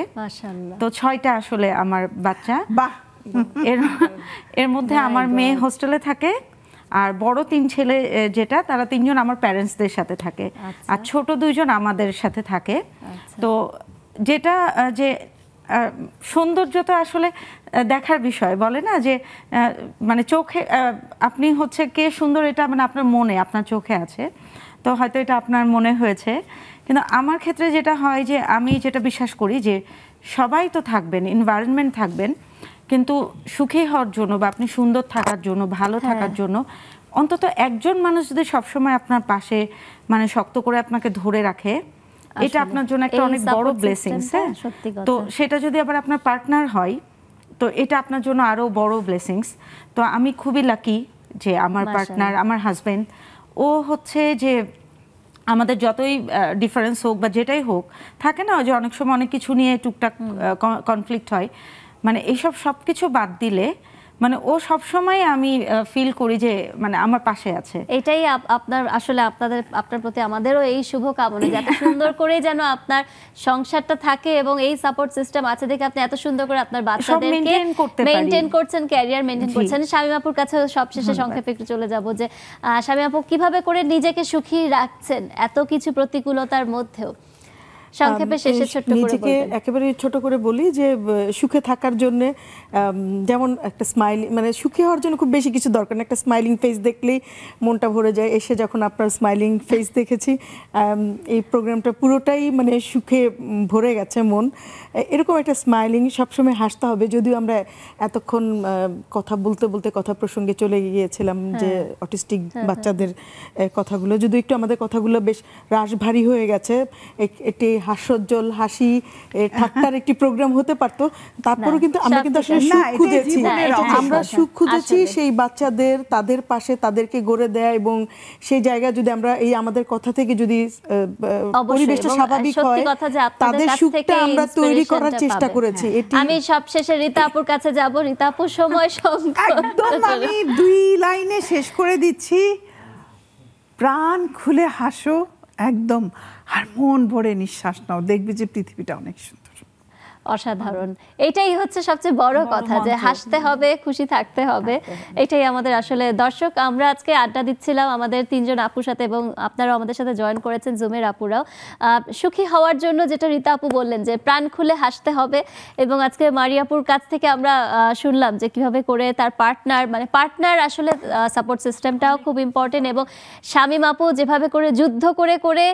তো 6টা আসলে আমার বাচ্চা। এর মধ্যে আমার মেয়ে হোস্টেলে থাকে, আর বড় 3 ছেলে যেটা, তারা 3 জন আমার প্যারেন্টসদের সাথে থাকে, আর ছোট 2 জন আমাদের সাথে থাকে। তো যেটা যে সৌন্দর্যতা আসলে দেখার বিষয়, বলে না যে মানে চোখে আপনি হচ্ছে কে সুন্দর এটা মানে আপনার মনে, আপনার চোখে আছে, তো হয়তো এটা আপনার মনে হয়েছে। কিন্তু আমার ক্ষেত্রে যেটা হয় যে আমি যেটা বিশ্বাস করি যে সবাই তো থাকবেন, এনভায়রনমেন্ট থাকবেন, কিন্তু সুখী হওয়ার জন্য বা আপনি সুন্দর থাকার জন্য, ভালো থাকার জন্য অন্তত একজন মানুষ যদি সবসময় আপনার পাশে মানে শক্ত করে আপনাকে ধরে রাখে, এটা আপনার জন্য একটা অনেক বড় ব্লেসিংস। তো সেটা যদি আবার আপনার পার্টনার হয়, তো এটা আপনার জন্য আরো বড় ব্লেসিংস। তো আমি খুবই লাকি যে আমার পার্টনার, আমার হাজবেন্ড, ও হচ্ছে যে আমাদের যতই ডিফারেন্স হোক বা যেটাই হোক, থাকে না যে অনেক সময় অনেক কিছু নিয়ে টুকটাক কনফ্লিক্ট হয়, মানে এইসব সব কিছু বাদ দিলে মানে ও সব সময় আমি ফিল করি যে মানে আমার পাশে আছে। এটাই আপনার আসলে আপনার প্রতি আমাদেরও এই শুভ কামনা যে এত সুন্দর করে যেন আপনার সংসারটা থাকে এবং এই সাপোর্ট সিস্টেম আছে দেখে আপনি এত সুন্দর করে আপনার বাচ্চাদেরকে মেইনটেইন করছেন, ক্যারিয়ার মেইনটেইন করছেন। শামীম আপুর কাছে সবশেষে সংক্ষেপে একটু চলে যাব যে শামীম আপু কিভাবে করে নিজেকে সুখী রাখছেন এত কিছু প্রতিকূলতার মধ্যেও, সংক্ষেপে শেষে ছোট করে নিজেকে একেবারে ছোট করে বলি যে সুখে থাকার জন্য যেমন একটা স্মাইলিং, মানে সুখী হওয়ার জন্য খুব বেশি কিছু দরকার না, একটা স্মাইলিং ফেস দেখলেই মনটা ভরে যায়। এসে যখন আপনার স্মাইলিং ফেস দেখেছি, এই প্রোগ্রামটা পুরোটাই মানে সুখে ভরে গেছে মন। এরকম একটা স্মাইলিং, সবসময় হাসতে হবে। যদিও আমরা এতক্ষণ কথা বলতে বলতে কথা প্রসঙ্গে চলে গিয়েছিলাম যে অটিস্টিক বাচ্চাদের কথাগুলো, যদিও একটু আমাদের কথাগুলো বেশ রাশভারী হয়ে গেছে, একটি হাস্যোজ্জ্বল হাসি ঠাট্টার একটি প্রোগ্রাম হতে পারতো, তারপরেও কিন্তু আমরা কিন্তু আসলে সুখ খুঁজেছি, আমরা সুখ খুঁজেছি সেই বাচ্চাদের, তাদের পাশে তাদেরকে গড়ে দেয়া, এবং সেই জায়গায় যদি আমরা এই আমাদের কথা থেকে যদি পরিবেশটা স্বাভাবিক হয়, তাদের সুখটা আমরা তৈরি করার চেষ্টা করেছি। আমি সবশেষে রীতা আপুর কাছে যাব। রীতা আপুর সময় একদম আমি 2 লাইনে শেষ করে দিচ্ছি। প্রাণ খুলে হাসো একদম, আর মন ভরে নিঃশ্বাস নাও, দেখবে যে পৃথিবীটা অনেক সুন্দর। অসাধারণ। এটাই হচ্ছে সবচেয়ে বড় কথা, যে হাসতে হবে, খুশি থাকতে হবে। এটাই আমাদের আসলে দর্শক, আমরা আজকে আড্ডা দিচ্ছিলাম আমাদের 3 জন আপুর সাথে, এবং আপনারাও আমাদের সাথে জয়েন করেছেন জুমের আপুরাও। সুখী হওয়ার জন্য যেটা রীতা আপু বললেন যে প্রাণ খুলে হাসতে হবে, এবং আজকে মারিয়াপুর কাছ থেকে আমরা শুনলাম যে কিভাবে করে তার পার্টনার আসলে সাপোর্ট সিস্টেমটাও খুব ইম্পর্টেন্ট, এবং শামীম আপু যেভাবে করে যুদ্ধ করে করে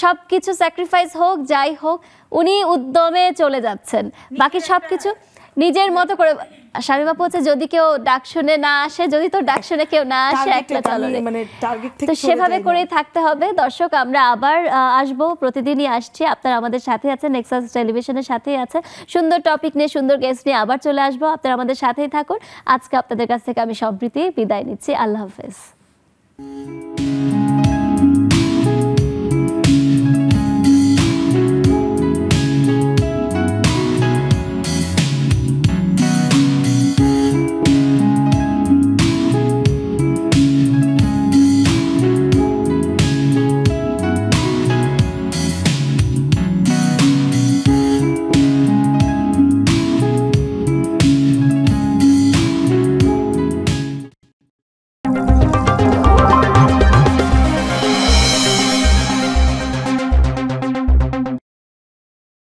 সব কিছু স্যাক্রিফাইস হোক যাই হোক উনি উদ্যমে চলে যাচ্ছেন, বাকি সব কিছু নিজের মতো করে। শামীম আপু হচ্ছে যদি কেউ ডাক শুনে না আসে, যদি তোর ডাক শুনে কেউ না আসে একলা চলো রে, তো সেভাবে করেই থাকতে হবে। দর্শক আমরা আবার আসবো, প্রতিদিনই আসছি, আপনারা আমাদের সাথে আছেন, নেক্সাস টেলিভিশনের সাথেই আছে, সুন্দর টপিক নিয়ে সুন্দর গেস্ট নিয়ে আবার চলে আসবো, আপনারা আমাদের সাথেই থাকুন। আজকে আপনাদের কাছ থেকে আমি সম্প্রীতি বিদায় নিচ্ছি, আল্লাহ হাফেজ।